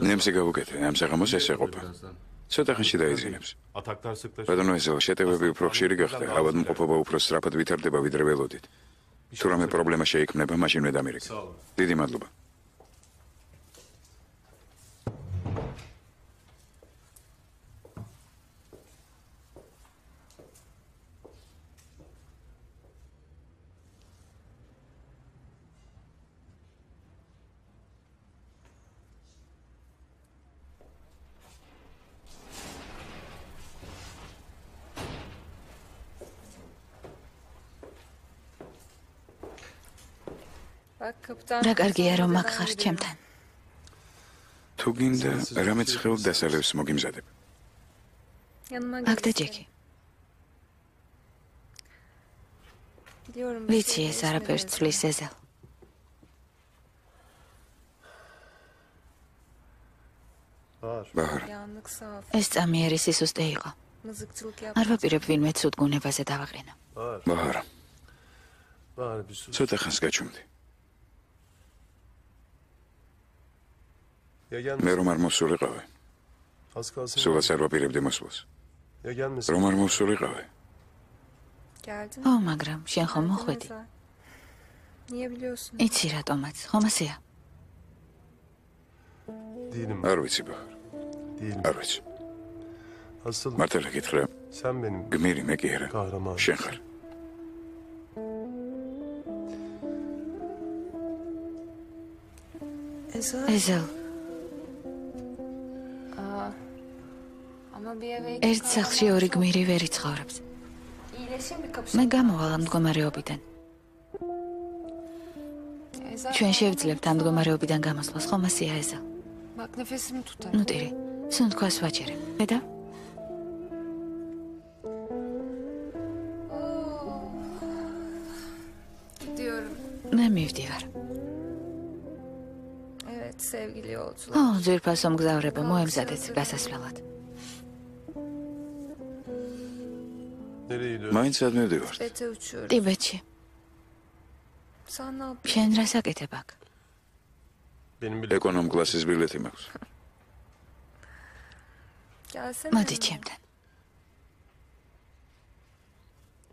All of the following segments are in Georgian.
ნემსი გავუკეთე, ამ საღამოს ეს ეყოფა. ცოტა ხანში დაიძინებს. ბატონო ეზო, შეტევები უფრო ხშირი გახდა, ავადმყოფობა უფრო სწრაფად ვითარდება, ვიდრე ველოდით. თუ რამე პრობლემა შეიქმნება, მაშინვე დამირეკე. დიდი მადლობა. რა კარგია რომ აქ ხარ ჩემთან. თუ გინდა, რამეც ხელს დასალევს მოგიმზადებ. აქ და ჯეკი. ვიცი ეს არაფერს ცვლის ეზელ. ბაჰარ. ეს წამიერი სისუსტე იყო. არ ვაპირებ ვინმე ცუდ გუნებაზე დავაყენო. ბაჰარ. ცოტა ხანს გაჩუმდი. მე რომ არ მოსულიყავე. სულაც არ ვაპირებდი მოსვლას. რომ არ მოსულიყავე. ო, მაგრამ შენ ხომ მოხვედი? იცი რატომაც, ხომ ასეა? არ ვიცი ბაჰარ. არ ვიცი. მართლა გითხრა, გმირი მე კი არა, შენ ხარ. ეზელ. ერთ სახლში ორი გმირი ვერ იცხოვრებს. მე გამოვალ ამ მდგომარეობიდან. ჩვენ შევძლებთ ამ მდგომარეობიდან გამოსვლას, ხომ ასეა ეზელ? ნუ ტირი, სუნთქვას ვაჭერე, ხედავ? მე მივდივარ. ო, ძვირფასო მგზავრებო, მოემზადეთ გასასვლელად. მაინც არ მივდივართ. ტიბეტში. შენ რას აკეთებ აქ? ეკონომ კლასის ბილეთი მაქვს. მოდი ჩემთან.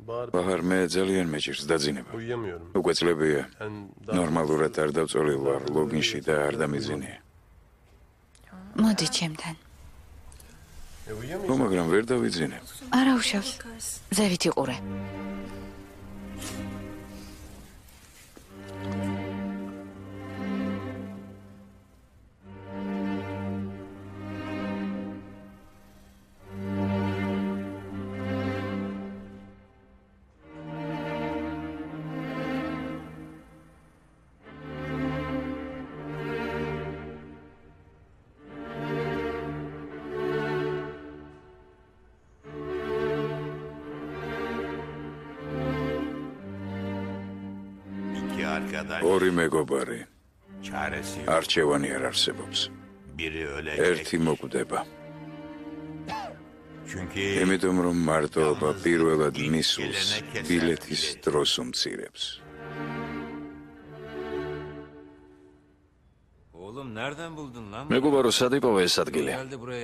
ბაჰარ, მე ძალიან მეჭირს დაძინება. უკვე წლებია. ნორმალურად არ დავწოლილ ვარ ლოგინში და არ დამიძინია. მოდი ჩემთან. ნუ მაგრამ ვერ დავიძინე. არა უშავს. ზევით იყურე. ორი მეგობარი. არჩევანი არ არსებობს. ერთი მოკვდება. იმიტომ რომ მარტოობა პირველად მისულს ბილეთის დროს უმცირებს. მეგობარო, სად იპოვა ეს ადგილი?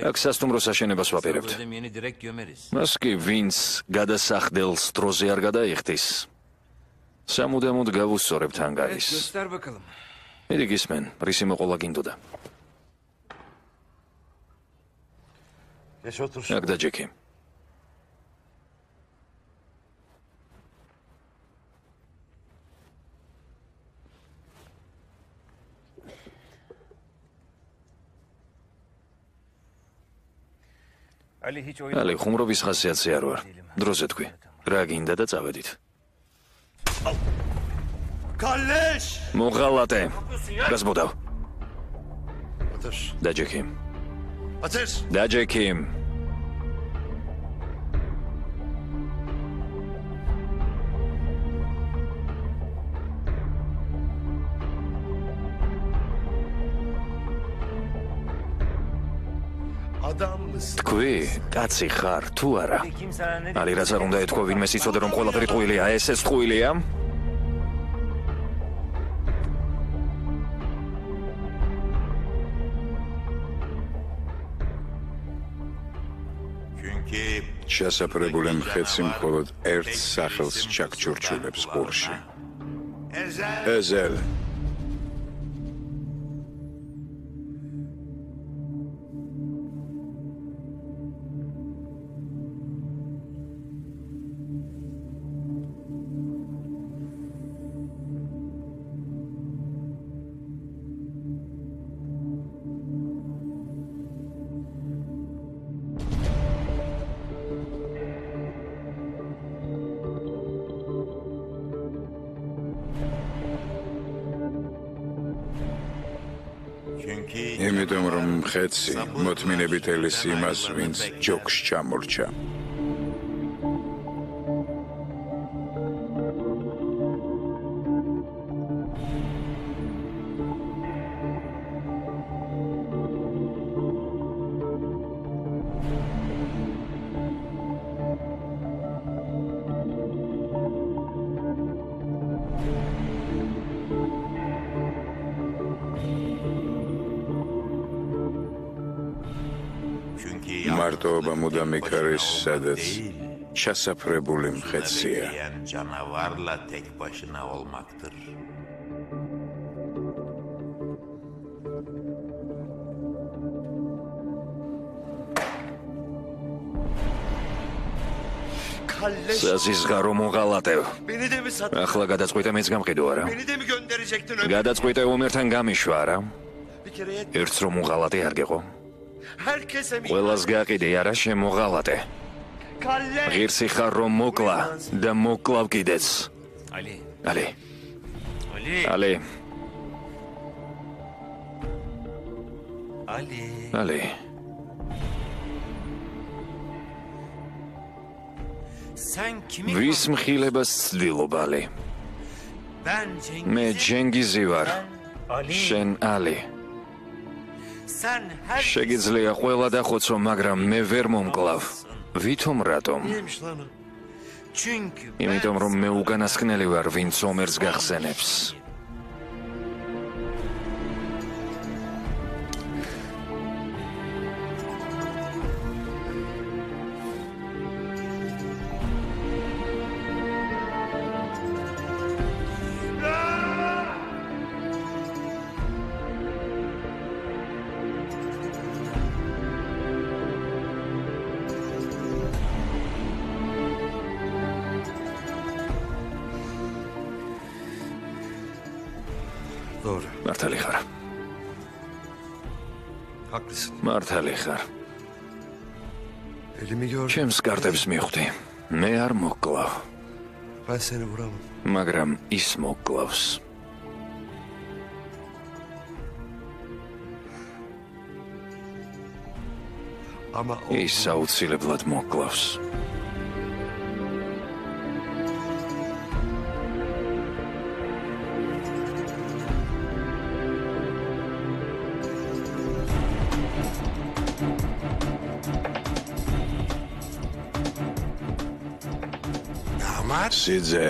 აქ სასტუმრო საშენებას ვაპირებთ. მას კი ვინც გადასახდელს დროზე არ გადაიხდის. სამუდამოდ გავუსწორებთ ანგარის. მიდი გისმენ, რისი მოყოლა გინდოდა. აქ და ჯეკი. ალი, ხუმრობის ხასიათზე არ ვარ. დროზე თქვი. რა გინდა და წავედით. კალეშ! მოღალატე. გასბოდავ. დაჯექი. აცეს! დაჯექი. თქვი, კაცი ხარ თუ არა? ალი, რაც არ უნდა ეთქვა ვინმე სიცოდე რომ ყველაფერი ტყუილია, ესეც ტყუილია? შესაძლებელი მხეცი მხოლოდ ერთ სახელს ჩაქჩურჩულებს ყურში. ეზელ. იმიტომ რომ მხეცი მოთმინებით ელის იმას, ვინც ჯოქს ჩამორჩა. მარტოობა მუდამ იქ არის, სადაც ჩასაფრებული მხეცია. Canavarla tek başına olmaktır. საზისგარო მოღალატევ. Beni de mi sattın? ახლა გადაწყვიტე მეც გამყიდო არა? Beni de mi gönderecektin ömür? გადაწყვიტე უმერთან გამიშვა არა? Bir kere yet. ერთს რომ მოღალატე არ გეყო. Herkese mi? ყველას გაყიდე არა შემოღალატე. Kalle. ღირსი ხარ რომ მოკლა და მოკლავ კიდეც. Ali. ალი. Ali. ალი. Ali. ალი. Sen kimi? ვის მხილებას ცდილობ ალი? Ben Cengiz. მე ჯენგიზი ვარ. Ali. შენ ალი. Sen her შეგიძლია ყველა დახოცო, მაგრამ მე ვერ მომკლავ. ვითომ რატომ? Neymiş lan o? Çünkü იმიტომ რომ მე უკანასკნელი ვარ, ვინც ომერს გახსენებს. Doğru. მართალი ხარ. Haklısın. მართალი ხარ. Elimi gördüm. ჩემს კარტებს მიხვდი. მე არ მოკლავ, Ben seni vuramam. მაგრამ ის მოკლავს. Ama o ის აუცილებლად მოკლავს. damat. სიძე.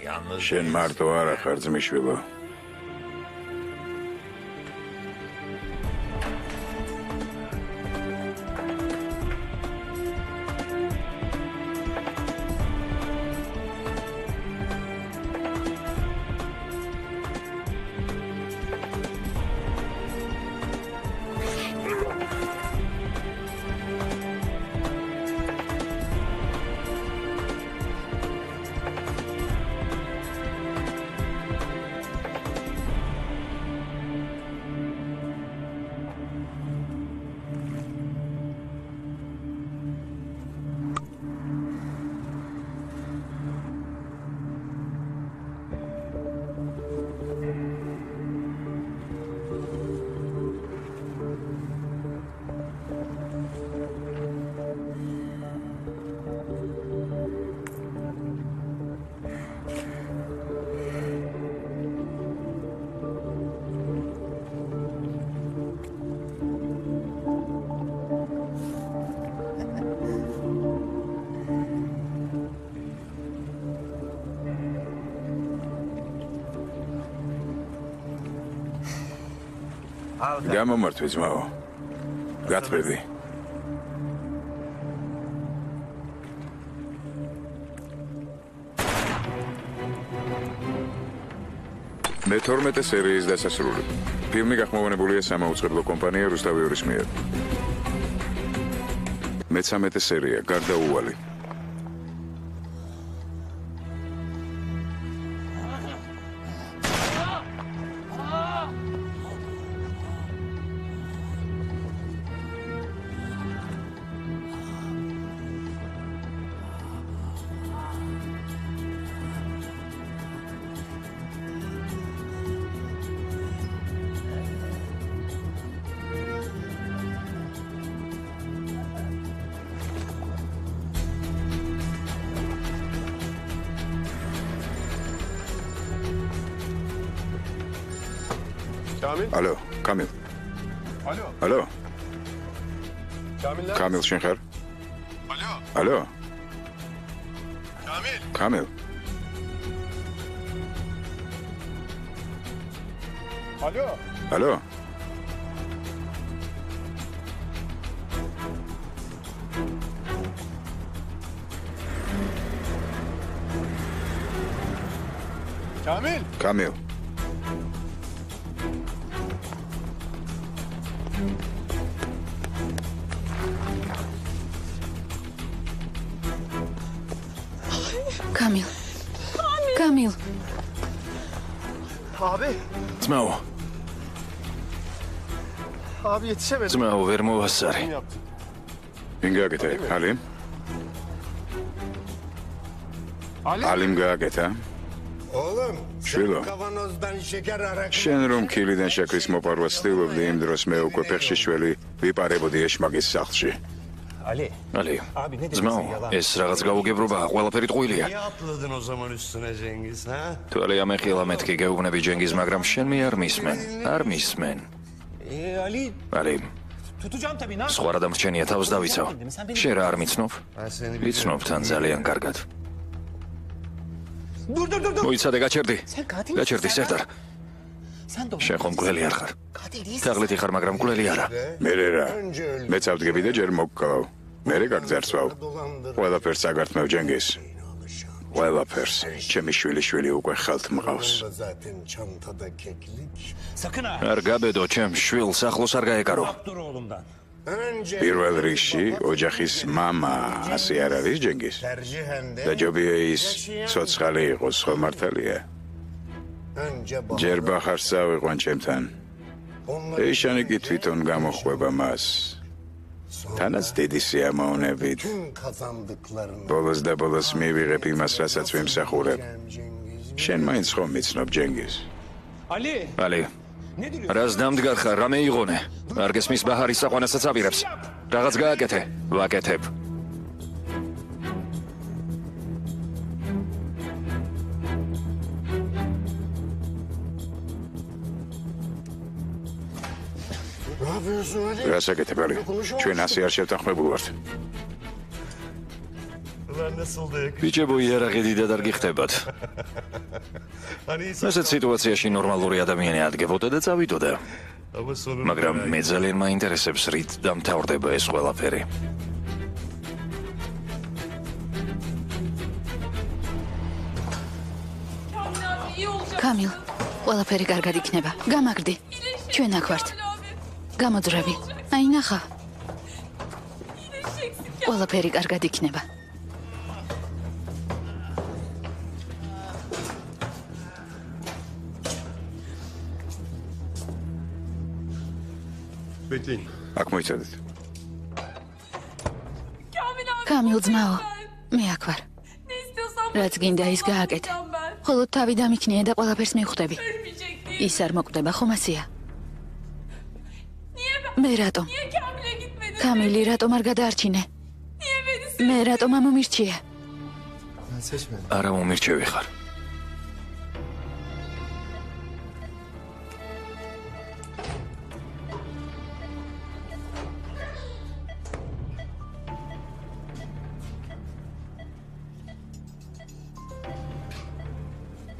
yalnız შენ მარტო არა ხარ ძმისშვილო. გამომართვე ძმაო. გათბები. მე-12 სერიის დასასრული. ფილმი გახმოვანებულია სამაუწყებლო კომპანია რუსთავიორის მიერ. მე-13 სერია გარდაუვალი. Алло, Камил. Алло. Камил შენ ხარ? Алло. Камил. Алло. Камил. Камил. ძმაო, ძმაო, ვერ მოვასწარი. ვინ გააკეთა? ალიმ? ალიმ გააკეთა? Oğlum, Şöyle. kavanozdan şeker arak. შენ რომ ქილიდან შაქრის მოპარვას ცდილობდი, იმ დროს მე უკვე ფეხში შველი ვიპარებოდი ეშმაკის სახლში. ალი, ძმაო, ეს რაღაც გაუგებრობაა, ყველაფერი ტყუილია. Niye atladın o zaman üstüne Cengiz, ha? თვალე ამეხილა მეთქი გეუბნები ჯენგიზ, მაგრამ შენ მე არ მისმენ. არ მისმენ. Ali, ალი, tutacağım tabii. Ne სხვა რა დამრჩენია თავს დავიცავ. შენ რა არ მიცნობ? Ben seni ვიცნობ თან ძალიან კარგად. Dur. მოიცადე, გაჩერდი. Sen katil გაჩერდი, სერდარ. Sen de შენ ხომ მკვლელი არ ხარ? katil değilsin. თაღლითი ხარ, მაგრამ მკვლელი არა. მე რა. მე წავდგები და ჯერ მოგკავ. მე გაგძარცვავ. ყველაფერს აგართმევ ჯენგის. ყველაფერს. ჩემი შვილი უკვე ხელთ მყავს. zaten çantada keklik. Sakın ha. არ გაბედო, ჩემ შვილს ახლოს არ გაეკარო. Dur oğlumdan. Önce პირველ რიგში ოჯახის მამა ასე არ არის ჯენგის. tercihen de დაჯობია ის ცოცხალი იყოს, ხო მართალია? önce ჯერ ბახარს წავიყვან ჩემთან. onları ეშანი კი თვითონ გამოხვება მას. თანაც დიდი სიამოვნებით. tüm kazandıklarını ბოლოს და ბოლოს მივიღებ იმას, რასაც ვიმსახურებ. Cengiz. შენ მაინც ხომ მიცნობ ჯენგის? Ali, ალი, ne diyorsun? რას დამდგარ ხარ, რამე იღონე? არ გესმის ბაჰარის საყვანასაც აპირებს. რაღაც გააკეთე, ვაკეთებ. Ne yapıyorsun Ali? რას აკეთებ ალი? ჩვენ ასე არ შევთანხმებულ ვართ. Ulan nasıl da yakışıklı. ბიჭებო, იარაღი დიდად არ გიხდებათ. Hani ასეთ სიტუაციაში ნორმალური ადამიანი ადგებოდა და წავიდოდა. ama sonunda მაგრამ მე ძალიან მაინტერესებს რით დამთავრდება ეს ყველაფერი. Камил, ყველაფერი კარგად იქნება. გამაგრდი. ჩვენ აქ ვართ. გამოძრები. აი ნახა. ყველაფერი კარგად იქნება. Bekleyin. აქ მოიცადეთ. Камил ძმაო, მე აქ ვარ. რაც გინდა ის გააკეთე. ხოლო თავი დამიქნია და ყველაფერს მივხვდები. ის არ მოკვდება, ხომ ასეა? მე რატომ? კამილი რატომ არ გადაარჩინე? მე რატომ ამომირჩია? არა მომირჩევი ხარ.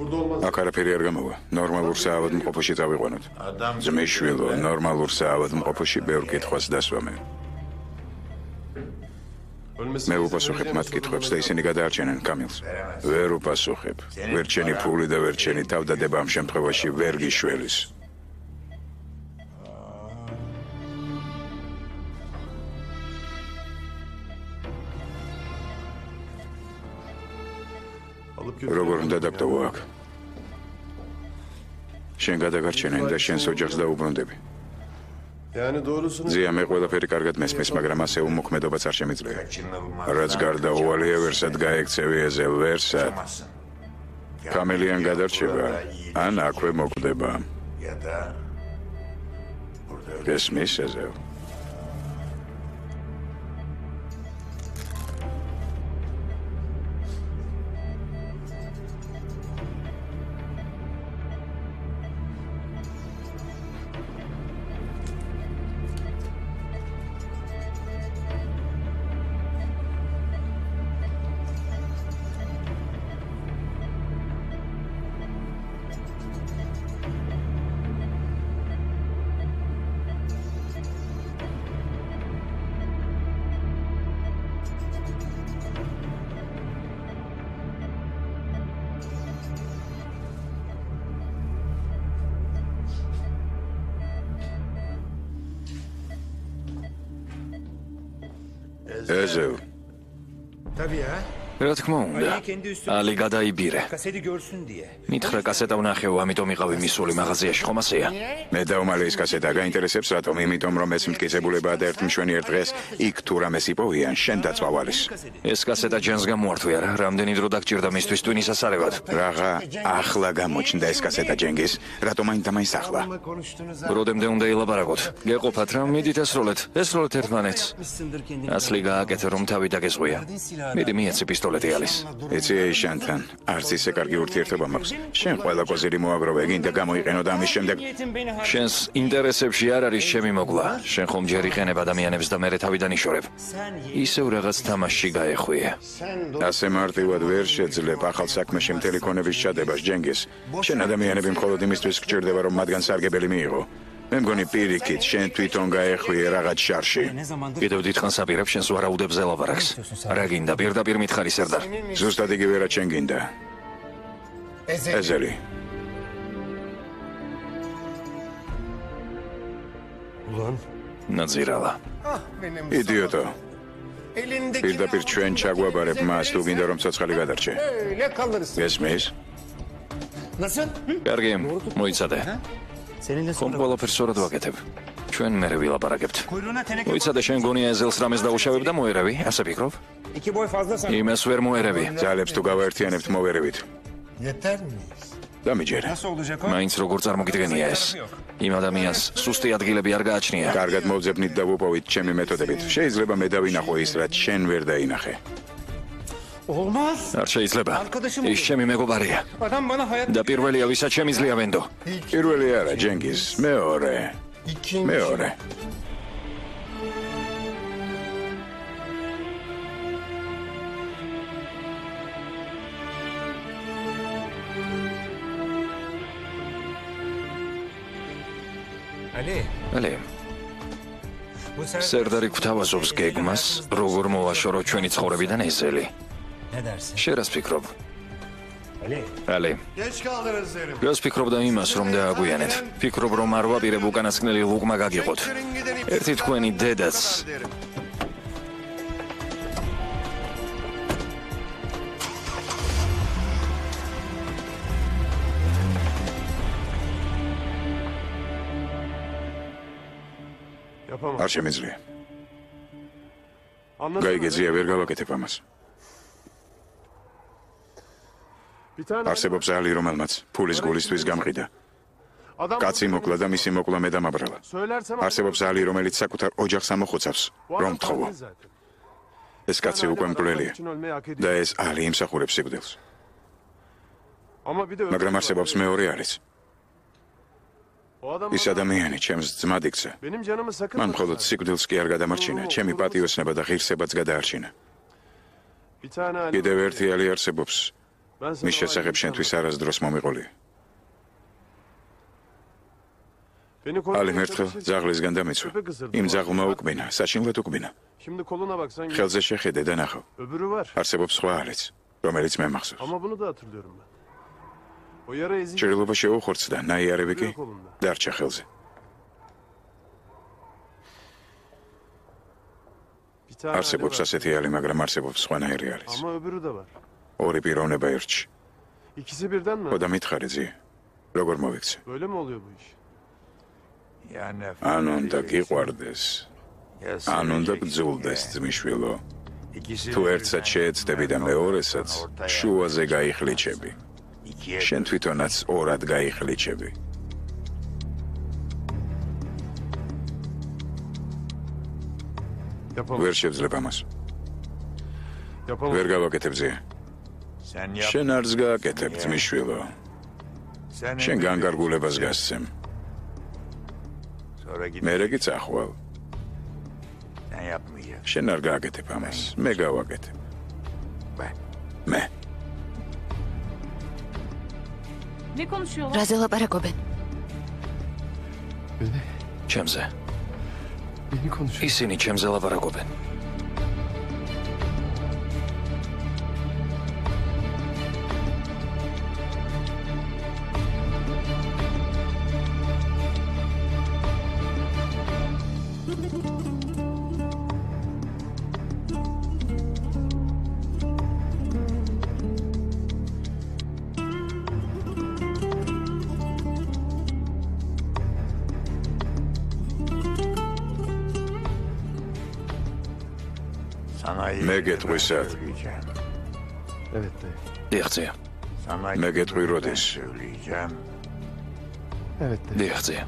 აქ არაფერი არ გამოვა. ნორმალურ საავადმყოფოში წავიყვანოთ. ძმის შვილო, ნორმალურ საავადმყოფოში ბევრ კითხვას დასვამე. მე ვუპასუხებ მათ კითხვებს და ისინი გადაარჩენენ კამილს. ვერ ვუპასუხებ. ვერ ჩენი ფული და ვერ ჩენი თავდადება ამ შემთხვევაში ვერ გიშველის. როგორ უნდა დაგტოვო აქ? შენ გადაგარჩენენ და შენს ოჯახს დაუბრუნდები. ზია მე ყველაფერი კარგად მესმის, მაგრამ ასე უმოქმედობაც არ შემიძლია. რაც გარდაუვალია, ვერსად გაექცევი ეზელ, ვერსად. კამელიან გადარჩება, ან აქვე მოკვდება. გესმის ეზელ? ეზელ. რა თქმა უნდა, ალი გადაიბირე. Kaseti görsün diye. მითხრა კასეტა ვნახეო, ამიტომ იყავი მისული მაღაზიაში, ხომ ასეა? მე დავმალე ის კასეტა გაინტერესებს რატომ? იმიტომ რომ ეს მტკიცებულებაა და ერთ მშვენიერ დღეს იქ თუ რამეს იპოვიან, შენ დაწვავალის. ეს კასეტა ჯენს გამოართვია რა, რამდენი დრო დაგჭირდა მისთვის ტვინის ასარევად. რაღა ახლა გამოჩნდა ეს კასეტა ჯენგის, რატომ აინდამაინც ახლა? როდემდე უნდა ილაპარაკოთ. გეყოფათ რა, მიდით ესროლეთ ერთმანეთს. ასლი გააკეთე რომ თავი დაგეზღვია. მიდი მიეცი პისტოლეტი ალის. იცი ეიშანთან, არც ისე კარგი ურთიერთობა მაქვს. შენ ყველა კოზირი მოაგროვე, გინდა გამოიყენო და ამის შემდეგ შენს ინტერესებში არ არის ჩემი მოგლა. შენ ხომ ჯერ იყენებ ადამიანებს და მერე თავიდან იშორებ. ისევ რაღაც თამაშში გაეხვიე. ასე მარტივად ვერ შეძლებ ახალ საქმეში მთელი ქონების ჩადებას ჯენგის. შენ ადამიანები მხოლოდ იმისთვის გჭირდება რომ მათგან სარგებელი მიიღო. მე მგონი პირიქით შენ თვითონ გაეხვიე რაღაც შარში. კიდევ დიდხანს აპირებ შენს ვარაუდებს ელაპარაკს. რა გინდა პირდაპირ მითხარი სერდარ? ზუსტად იგივე რაც შენ გინდა. ეზელი. Ulan. ნაძირალა. იდიოტო. პირდაპირ ჩვენ ჩაგვაბარებ მას თუ გინდა რომ ცოცხალი გადარჩე. გესმის? კარგი, მოიცადე. ხომ ყველაფერს სწორად ვაკეთებ. ჩვენ მერე ვილაპარაკებთ. მოიცადე შენ გონია ეზელს რამეს დაუშავებ და მოერევი, ასე ფიქრობ? İki boy fazla sana. იმას ვერ მოერევი. ძალებს თუ გავაერთიანებთ მოვერევით. დამიჯერე. Nasıl olacak o? მაინც როგორ წარმოგიდგენია ეს? იმ ადამიანს სუსტი ადგილები არ გააჩნია. კარგად მოვძებნით და ვუპოვით ჩემი მეთოდებით. შეიძლება მე დავინახო ის, რაც შენ ვერ დაინახე. Olmaz. არ შეიძლება. ის ჩემი მეგობარია. Adam bana hayat... და პირველია ვისაც შემიძლია ვენდო. პირველი არა, ჯენგის, მეორე. მეორე. ალი. სერდარი გვთავაზობს გეგმას, როგორ მოვაშორო ჩვენი ცხოვრებიდან ეზელი. შენ რას ფიქრობ? ალი. Geç kaldınız derim. რას ფიქრობ და იმას რომ დააგვიანეთ? ფიქრობ რომ არ ვაპირებ უკანასკნელი ლუყმა გაგიყოთ. ერთი თქვენი დედაც Yapamam. არ შემიძლია. Anladın mı? გაიგეძია ვერ გავაკეთებ ამას. Bir tane არსებობს ალი, რომელმაც ფულის გულისთვის გამყიდა. adam კაცი მოკლა და მისი მოკლა მე დამაბრალა. söylersem არსებობს ალი, რომელიც საკუთარ ოჯახს ამოხოცავს, რომ თხოვო. ეს კაცი უკვე მკვლელია და ეს ალი იმსახურებს სიკვდილს. Ama bir de მაგრამ არსებობს მეორე არის. o adam ის ადამიანი ჩემს ძმად იქცა. benim canımı sakın მან მხოლოდ სიკვდილს კი არ გადამარჩინა, ჩემი პატიოსნება და ღირსებაც გადაარჩინა. bir tane კიდევ ერთი ალი არსებობს, მის შესახებ შენთვის არასდროს მომიყოლია. ალიმ ერთხელ ძაღლისგან დამიცვა. იმ ძაღლმა უკბინა, საჩინლად უკბინა. Şimdi koluna baksan ხელზე შეხედე და ნახავ. öbürü var. არსებობს სხვა ალიც, რომელიც მე მახსოვს. Ama bunu da hatırlıyorum ben. O yara izi ჭრილობა შეუხორცდა, ნაიარები კი დარჩა ხელზე. bir tane არსებობს var. ასეთი ალი, მაგრამ არსებობს სხვანაირი არის. Ama öbürü de var. ორი პიროვნება ერთში. İkisi birden mi? ხოდა მითხარი ძია. როგორ მოვიქცე? Böyle mi oluyor bu iş? ან უნდა გიყვარდეს, ან უნდა ბძულდეს ძმისშვილო. თუ ერთსაც შეეცდები და მეორესაც, შუაზე გაიხლიჩები. შენ თვითონაც ორად გაიხლიჩები. Yapamam. ვერ შევძლებ ამას. Yapamam. ვერ გავაკეთებ ძია. შენ არც გააკეთებ ძმისშვილო. შენ განგარგულებას გასცემ. მერე კი წახვალ. შენ არ გააკეთებ ამას. მე გავაკეთებ. მე. რაზე ლაპარაკობენ? ჩემზე. Beni konuşuyor. ისინი ჩემზე ლაპარაკობენ. მე გეტყვი სად? Evet dayı. დიახ ძია. მე გეტყვი როდის? Evet dayı. დიახ ძია.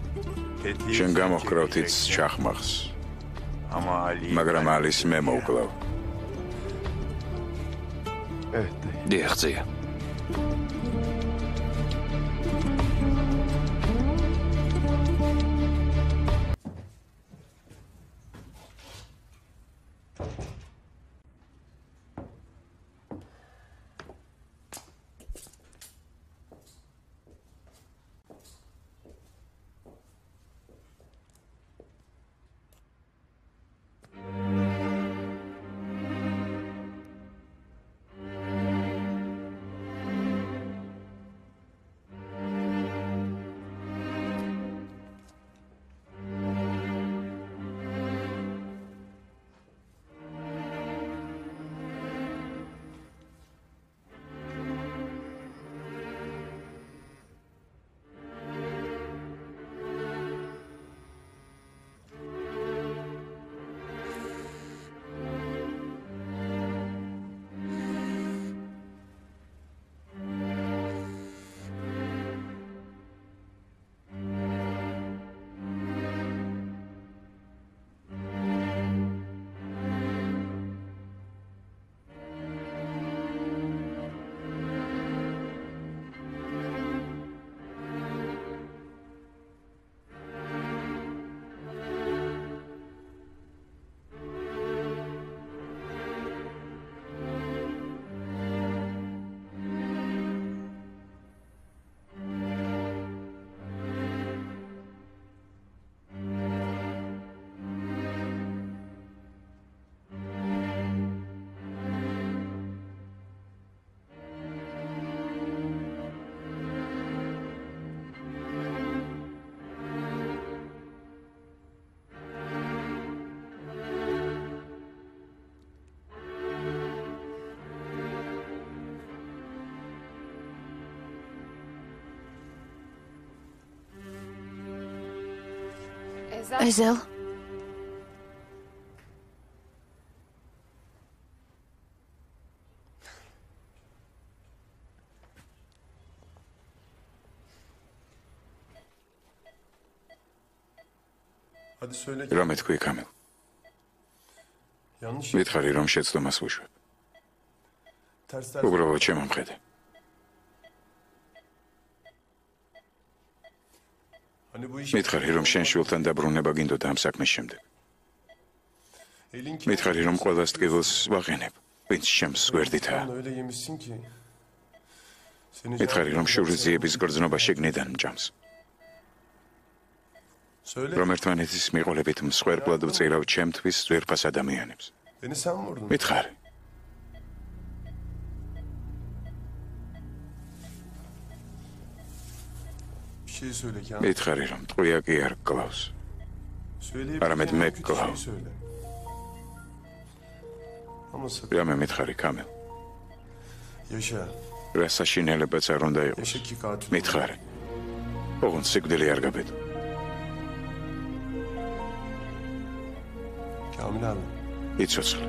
შენ გამოჰკრავთ იც ჩახმახს, მაგრამ ალის მე მოვკლავ. Evet dayı. დიახ ძია. ეზელ, Hadi söyle. რა მეთქვი კამილ? Yanlış. მითხარი რომ შეცდომას ვუშვებ. Ters ters. უბრალოდ შემომხედე. Hani bu iş. მითხარი რომ შენ შვილთან დაბრუნება გინდოდა ამ საქმის შემდეგ. Elin ki. მითხარი რომ ყველა სტკივილს ვაყენებ, ვინც ჩემს გვერდითაა. Öyle yemişsin ki. Seni მითხარი, რომ შურისძიების გრძნობა შიგნიდან მჭამს. Söyle. რომ ერთმანეთის მიყოლებით მსხვერპლად ვწირავ ჩემთვის ძვირფას ადამიანებს. Beni sen vurdun. მითხარი, Bir şey söyle Kamil. მითხარი, რომ ტყვია კი არ გკლავს. Aramet Söyleyebileceğin Mek küçük Klav. şey söyle. Ama sakın რამე მითხარი, კამილ? yaşa. რა საშინელებაც არ უნდა იყოს. Yaşa ki katil. მითხარი. ოღონდ სიკვდილი არ გაბედო. Kamil abi. იცოცხლე.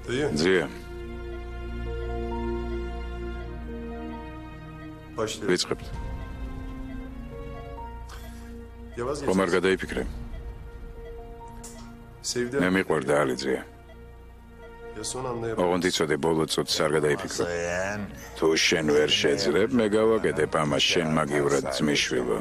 Dayı. ძია, Başlayalım. ვიწყებთ. Yavaş ხომ არ geç. გადაიფიქრე? Sevdi. მე მიყვარდა ალიძია. Ya son anda yap. ოღონდ იცოდე ბოლო წუთს არ გადაიფიქრო. თუ შენ ვერ შეძლებ, მე გავაკეთებ ამას შენ მაგივრად ძმისშვილო.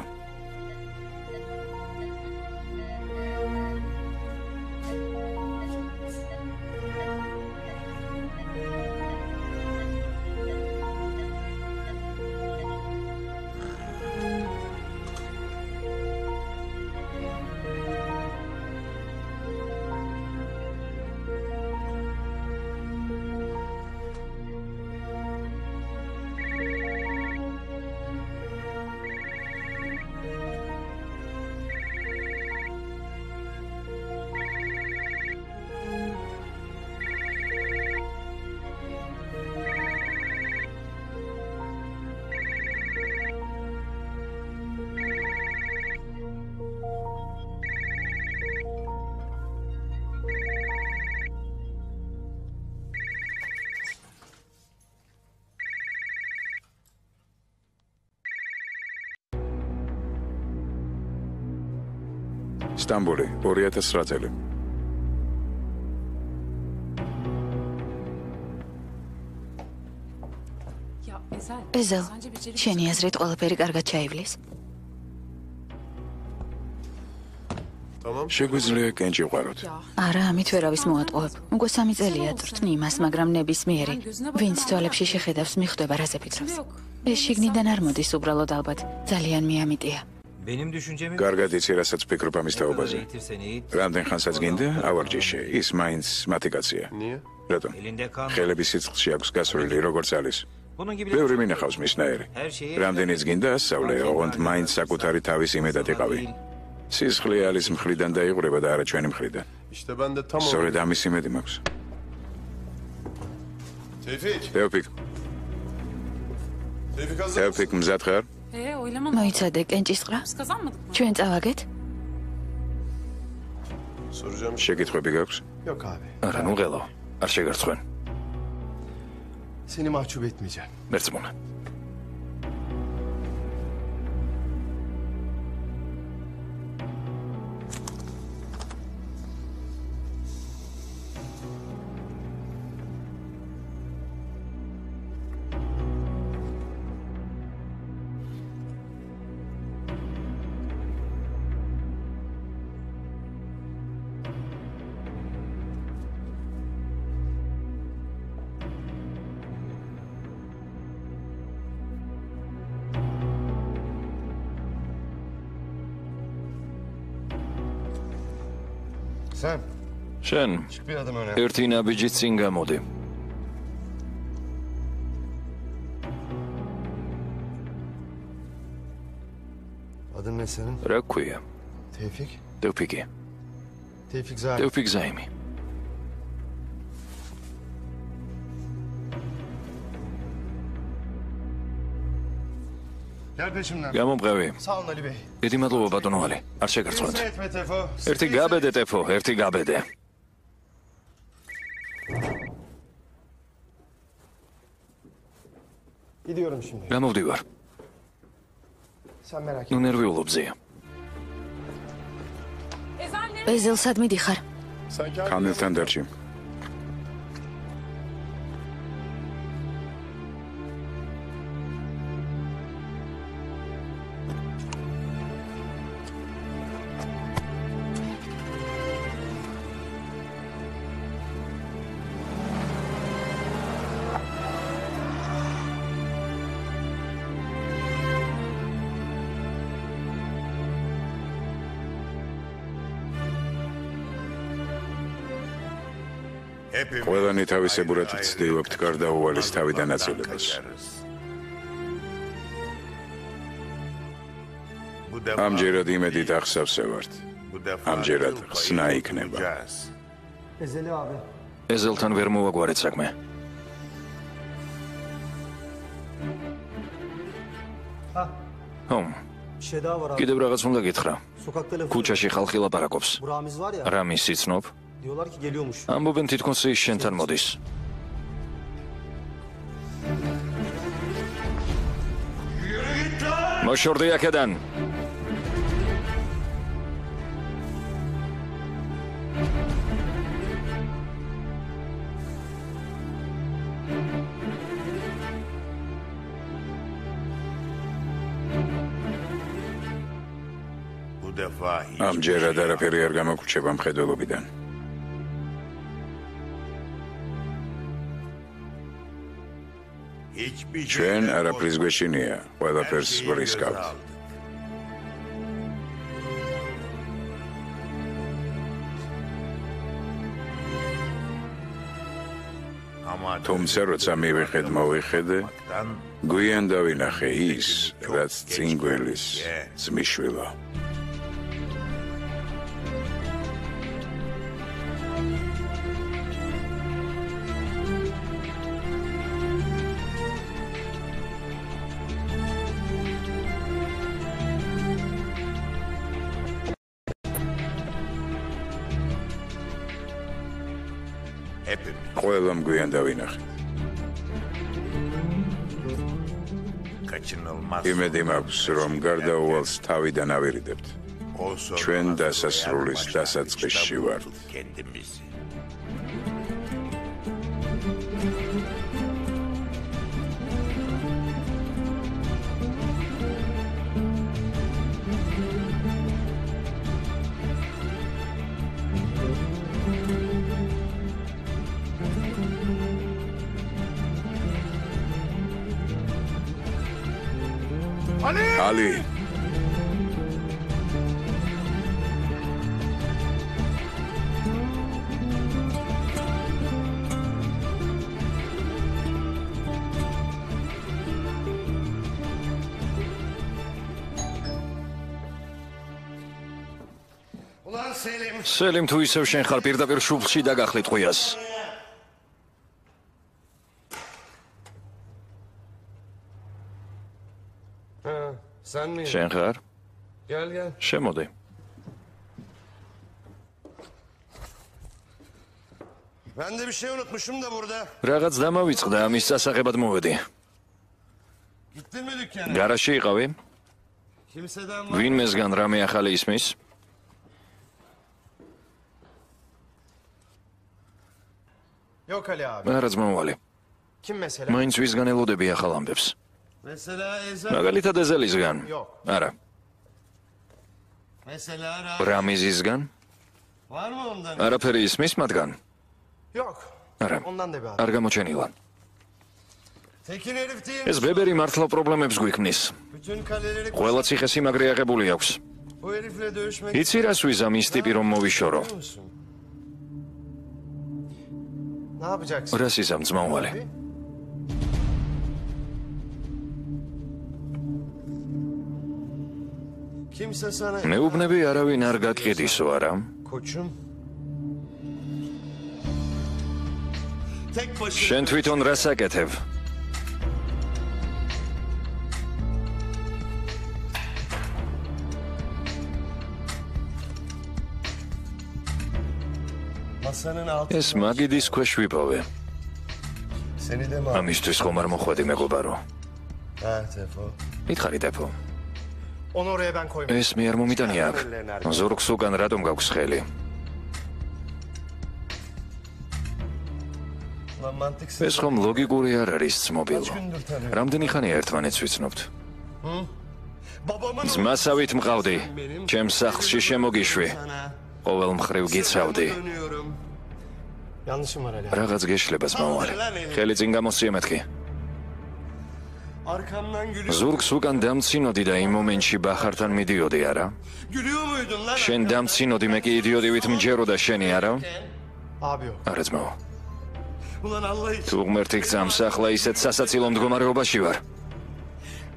სტამბოლი 2008 წელი. ეზელ, შენი აზრით ყველაფერი კარგად ჩაივლის? Tamam. შეგვიძლია კენჭი ვყაროთ. არა, ამით ვერავის მოატყუებ. უკვე 3 წელია წვრთნი იმას, მაგრამ ნებისმიერი, ვინც თვალებში შეხედავს, მიხვდება რაზე ფიქრობს. ეს შიგნიდან არ მოდის უბრალოდ ალბათ, ძალიან მიამიტია. Benim düşüncemi კარგად იცი, რასაც ფიქრობ ამის თაობაზე. eğitirsen eğit. რამდენ ხანსაც გინდა, ავარჯიშე, ის მაინც მათიკაცია. Niye? რატომ? Elinde kan. ხელების სიცხლში აქვს გასული, როგორც არის. Bunun gibi ბევრი მინახავს მისნაირი. her şeyi რამდენიც გინდა ასწავლე, ოღონდ მაინც საკუთარი თავის იმედად იყავი. სისხლი ალის მხრიდან დაიღურება და არა ჩვენი მხრიდან. İşte ben de tam სწორედ ამის იმედი მაქვს. Tevfik. თეოფიკ, Tevfik hazır mısın? თეოფიკ მზად ხარ? მოიცადე კენჭისყრა? ჩვენ წავაგეთ? Soracağım bir şey შეკითხვები გაქვს? yok abi. არა, ნუ ღელო. არ შეგარცხვენ. Seni mahcup etmeyeceğim. მერწმუნე. Sen შენ çık bir adım öne. ერთი ნაბიჯით წინ გამოდი. Adın ne senin? რა გქვია? Tevfik. დევფიკი. Tevfik Zahir. დევფიკ ზაიმი. Gel peşimden. გამომყევი. Sağ olun Ali Bey. დიდი მადლობა ბატონო ალი. არ შეგარცხვენთ. Rezil etme Tefo. ერთი გაბედე ტეფო, ერთი გაბედე. Gidiyorum şimdi. გამოვდივარ. Sen merak ნუ etme. ნერვიულობ ზია. ეზელ, სადმე დიხარ? Sen Kamil. კამილთან დარჩი. ყველანი თავისებურად ვცდილობთ გარდაუვალის თავიდან აწილებას. ამჯერად იმედით ახსავსე ვართ. ამჯერად ხსნა იქნება. Ezeli abi. ეზელთან ვერ მოვაგვარეთ საქმე. Bir şey daha var abi. კიდევ რაღაც უნდა გითხრა. Sokak telefonu. ქუჩაში ხალხი ლაპარაკობს. Bu Ramiz var ya. რა მისიცნობ? Diyorlar ki geliyormuş. ამბობენ თითქოს ის შენთან მოდის. მოშორდი აქედან. ამჯერად არაფერი არ გამოგრჩება მხედველობიდან. ჩვენ არაფრის გვეშინია, ყველაფერს ვრისკავთ. თუმცა როცა მივიღეთ მოვიხედე, გვიან დავინახე ის, რაც წინგვილის ძმისშვილა. ყველამ გვიან დავინახეთ. იმედი მაქვს, რომ გარდაუვალს თავიდან ავირიდებთ. ჩვენ დასასრულის დასაწყისში ვართ. ალი სელიმ თუ ისევ შენ ხარ პირდაპირ შუბლში დაგახლით ყვიას. Sen mi? შენ ხარ? Gel gel. შემოდი. Ben de bir şey unutmuşum da burada. რაღაც დამავიწყდა, ამის სასაღებად მოვედი. Gittin mi dükkana? გარაში იყავი? Kimseden var. ვინმესგან რამე ახალი ისმის? Yok Ali abi. არა ძმოვალი. Kim mesela? მაინც ვისგან ელოდები ახალ ამბებს? Mesela Ezel. მაგალითად ეზელისგან. Yok. არა. Mesela რამიზისგან? var mı ondan? არაფერი ისმის მათგან? Yok. არა. Ondan da bir abi. არ გამოჩენილა. Tekin herif değil ეს mi? ბებერი მართლა პრობლემებს გვიქმნის. Bütün kaleleri ყველა ციხე-სიმაგრე აღებული აქვს. bu herifle dövüşmek იცი რას ვიზამ ის ტიპი რომ მოვიშორო? istiyor musun? Ne yapacaksın? რას იზამ ძმოვალი? Abi? Kimse sana მეუბნები არავინ არ გაკიდისო არა? koçum. Tek başına შენ თვითონ რას აკეთებ? masanın altı. ეს მაგიდის ქვეშ ვიპოვე. Seni de mi? ამისთვის ხომ არ მოხვედი მეგობარო? Ha Tefo. მითხარი დეფო. Onu oraya ben koymam. ეს მე არ მომიტანია აქ. ზურგს უკან რატომ გაქვს ხელი? Lan mantıksız. ეს ხომ ლოგიკური არ არის ძმობილო. რამდენი xანია ერთმანეთს ვიცნობთ? Babamın ძმასავით მყავდი. ჩემს სახლში შემოგიშვი. sana. ყოველ მხრივ გიცავდი. Dönüyorum. Yanlışım var Ali. რაღაც გეშლება ძმოვალი. ხელი წინ გამოსცია მეთქი. Arkamdan gülüyor. ზურგს უკან დამცინოდი და იმ მომენტში ბახართან მიდიოდი არა? Gülüyor muydun lan? შენ დამცინოდი, მე კი იდიოტივით მჯეროდა შენი არა? Abi yok. არა ძმაო. Ulan Allah için. თუ ღმერთი გწამს, ახლა ისეთ სასაცილო მდგომარეობაში ვარ.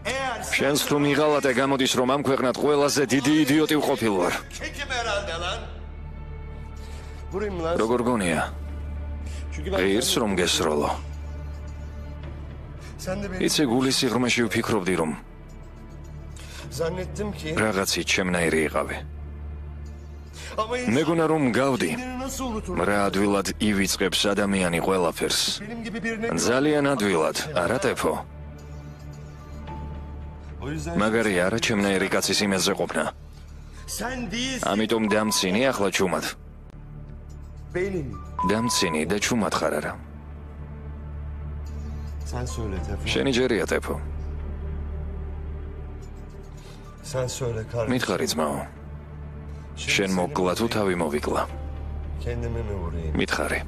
Eğer sen შენს თუ მიღალატე გამოდის, რომ ამ ქვეყნად ყველაზე დიდი იდიოტი ვყოფილ ვარ. kekim herhalde lan. Vurayım mı lan? როგორ გონია? Çünkü ben ღირს რომ გესროლო. sen de beni იცი გულის სიღრმეში ვფიქრობდი, რომ zannettim ki რაღაცი ჩემნაირი იყავი. ama მეგონა რომ გავდი, kendini nasıl unutur? რა ადვილად ივიწყებს ადამიანი ყველაფერს. Benim gibi birine ძალიან ადვილად, არა ტეფო. o yüzden მაგარი არა ჩემნაირი კაცის იმედზე ყოფნა. sen değilsin ამიტომ დამცინი ახლა ჩუმად. benim. დამცინი და ჩუმად ხარ არა. Sen söyle Tefo. შენი ჯერია ტეფო. Sen söyle kardeşim. მითხარი ძმაო. შენ მოგკლა თუ თავი მოვიკლა? Kendimi mi vurayım? მითხარი.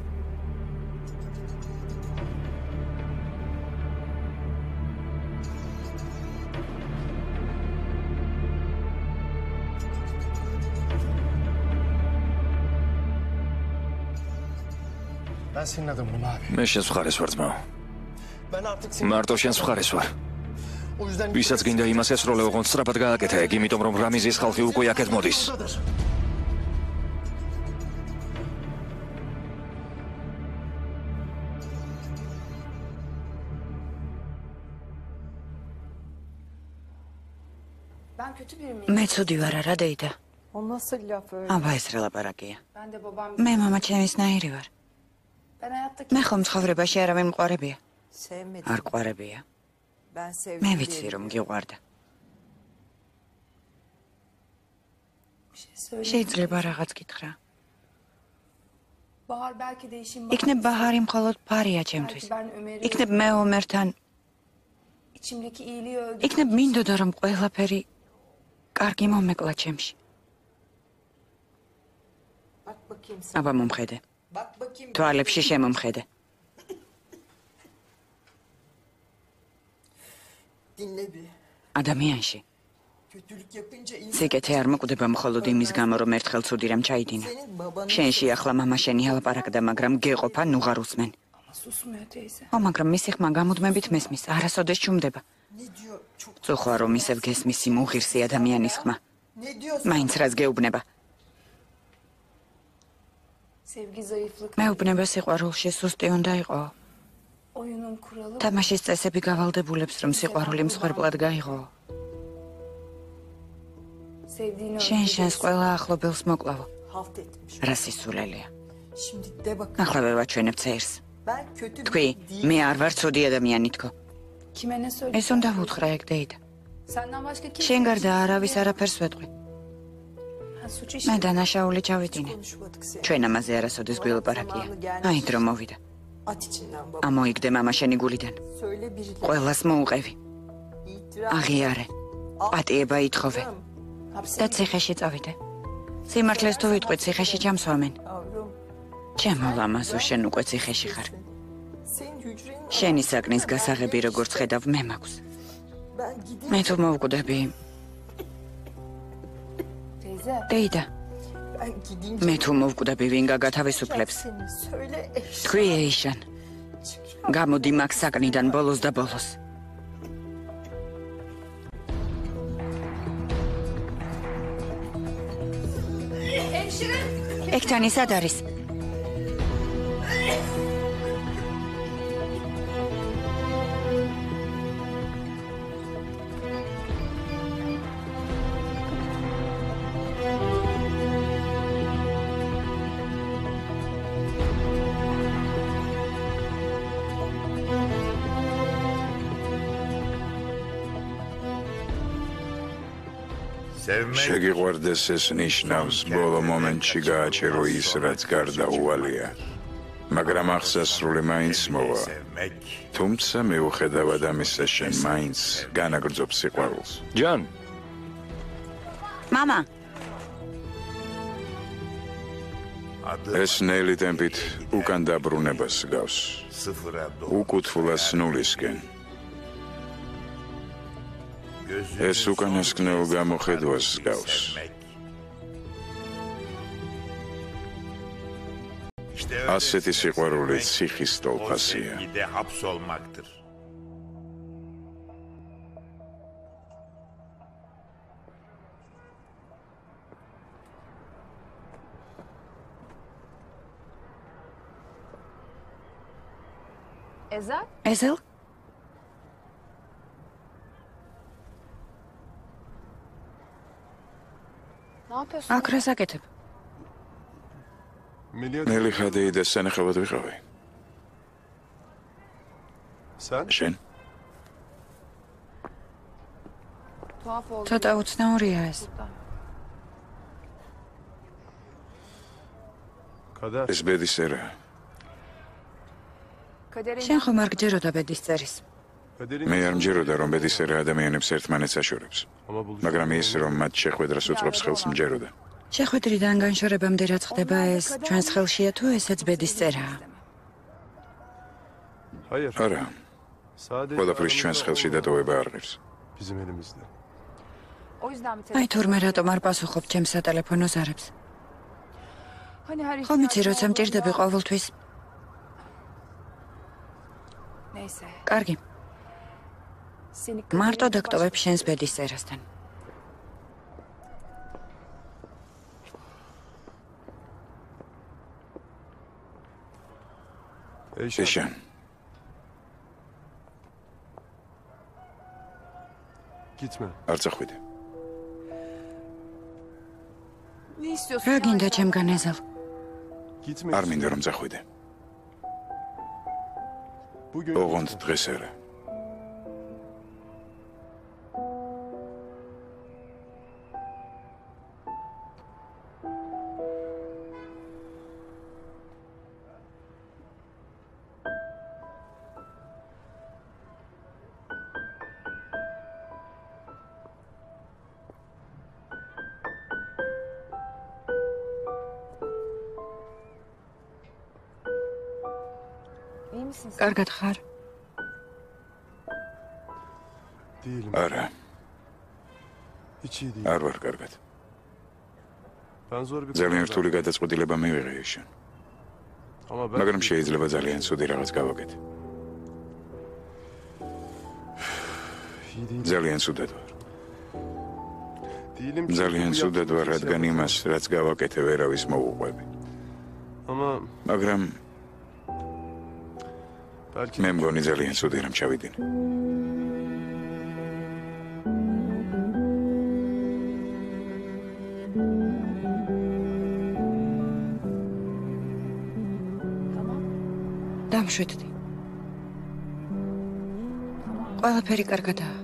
Ben senin adamım abi. მე შენს მხარეს ვარ ძმაო. Ben artık senin... მარტო შენს მხარეს ვარ. O yüzden... ვისაც გინდა იმას ესროლე, ოღონდ სწრაფად გააკეთა ეგ, იმიტომ რომ რამიზის ხალხი უკვე აქეთ მოდის. Buradadır. Ben kötü biri miyim? მე ცუდი ვარ არა დეიდა? O nasıl laf öyle? აბა ეს რა ლაპარაკია? Ben de babam მე მამა ჩემისნაირი ვარ. Ben hayattaki მე ხომ ცხოვრებაში არავინ მყარებია? sevmedim. არ ყარებია. Ben sevdim. მე diye ვიცი რომ გიყვარდა. bir şey söyle. შეიძლება რაღაც გითხრა. Bahar belki de işin იქნებ bahanesi. ბაჰარი მხოლოდ ფარია Belki ჩემთვის. ben Ömer'i იქნებ მე ომერთან, içimdeki iyiliği öldürdüm. იქნებ მინდოდა რომ ყველაფერი კარგი მომეკლა ჩემში. Bak bakayım sen. აბა მომხედე. Bak bakayım. თვალებში შემომხედე. Dinle bir. ადამიანში Kötülük yapınca insan სიკეთე არ მოკვდება მხოლოდ იმის გამო რომ ერთხელ ცუდი რამ ჩაიდინა. senin babanın შენში ახლა მამა შენი ალაპარაკდა, მაგრამ გეყოფა ნუღარ უსმენ. ama susmuyor teyze. ო, მაგრამ მისი ხმა გამუდმებით მესმის, არასოდეს ჩუმდება. Ne diyor? Çok წუხვა რომ ისევ გესმის იმ უღირსი ადამიანის ხმა. ne diyorsun? მაინც რას გეუბნება? Sevgi zayıflık. მეუბნება სიყვარულში სუსტი უნდა იყო. Oyunun kuralı. თამაშის წესები გავალდებულებს რომ სიყვარული მსხვერპლად გაიღო. Sevdiğini შენ შენს öldüreceksin. ყველა ახლობელს მოკლავო. Halt etmiş. რა სისულელია. Şimdi de bak. ახლა ვევაჩვენებ ცერს. Ben kötü თქვი, biri değilim. მე არ ვარ ცუდი ადამიანი თქო. Kime ne ეს söyleyeyim? უნდა ვუთხრა ეგ დეიდა. Senden başka kim? შენ გარდა არავის არაფერს ვეტყვი. Ben suç მე işledim. დანაშაული ჩავიდინე. Konuşmadık seni. ჩვენ ამაზე არასოდეს გველაპარაკია. აი დრო მოვიდა. At içinden baba. ამოიგდე მამა შენი გულიდან. Söyle birileri. ყველას მოუყევი. İtiraf. აღიარე. პატიება ითხოვე. Hapse და ციხეში წავიდე. სიმართლეს თუ ვიტყვი, ციხეში ჩამსვამენ. yavrum. ჩემო ლამაზო, შენ უკვე ციხეში ხარ. Senin hücrenin შენი საკნის გასაღები როგორც ხედავ მე მაქვს. ben gideyim. მე თუ მოვკვდები, Teyze დეიდა, ben gideyim. მე თუ მოვკვდები, ვინ გაგათავისუფლებს? Seni söyle eş. თქვი ეიშან. გამოდი მაგ საკნიდან ბოლოს და ბოლოს. ექთანი სად არის? შეგიყვარდეს ეს ნიშნავს ბოლო მომენტში გააჩერო ის, რაც გარდაუვალია. მაგრამ აღსასრული მაინც მოვა. თუმცა მიუხედავად ამისა, შენ მაინც განაგრძობ სიყვარულს. ჯან, მამა, ეს ნელი ტემპით უკან დაბრუნებას გავს. უკუთფულას ნულისკენ. ეს უკანასკნელ გამოხედვას გავს. ასეთი სიყვარული ციხის ტოლფასია. Gide hapsolmaktır. ეზელ? აქ რას აკეთებ? ნელი ხადეი და სანახავად ვიყავი. შენ? ცოტა უცნაურია ეს. ეს ბედისწერაა. შენ ხომ არ გჯეროდა ბედის წერის? მე არ მჯეროდა, რომ ბედისწერა ადამიანებს ერთმანეთს აშორებს. მაგრამ ის, რომ მათ შეხვედრას უწყობს ხელს, მჯეროდა. შეხვედრიდან განშორებამდე რაც ხდება ეს ჩვენს ხელშია თუ ესაც ბედისწერაა? არა. ყველაფრის ჩვენს ხელში დატოვება არ ღირს. აი თურმე რატომ არ პასუხობ ჩემს სატელეფონო ზარებს? ხომ იცი, როცა მჭირდები ყოველთვის? კარგი. მარტო დაგტოვებ შენს ბედისწერასთან. ეშან. არ წახვიდე. რა გინდა ჩემგან ეზელ? არ მინდა რომ წახვიდე. ოღონდ დღეს არა. კარგად ხარ? არა. არ ვარ კარგად. ძალიან რთული გადაწყვეტილება მივიღე ეშან. მაგრამ შეიძლება ძალიან ცუდი რაღაც გავაკეთე. ძალიან ცუდად ვარ. ძალიან ცუდად ვარ, რადგან იმას, რაც გავაკეთე, ვერავის მოუყვები. მაგრამ მე მგონი ძალიან ცუდი რამ ჩავიდინე. დამშვიდდი. ყველაფერი კარგადაა.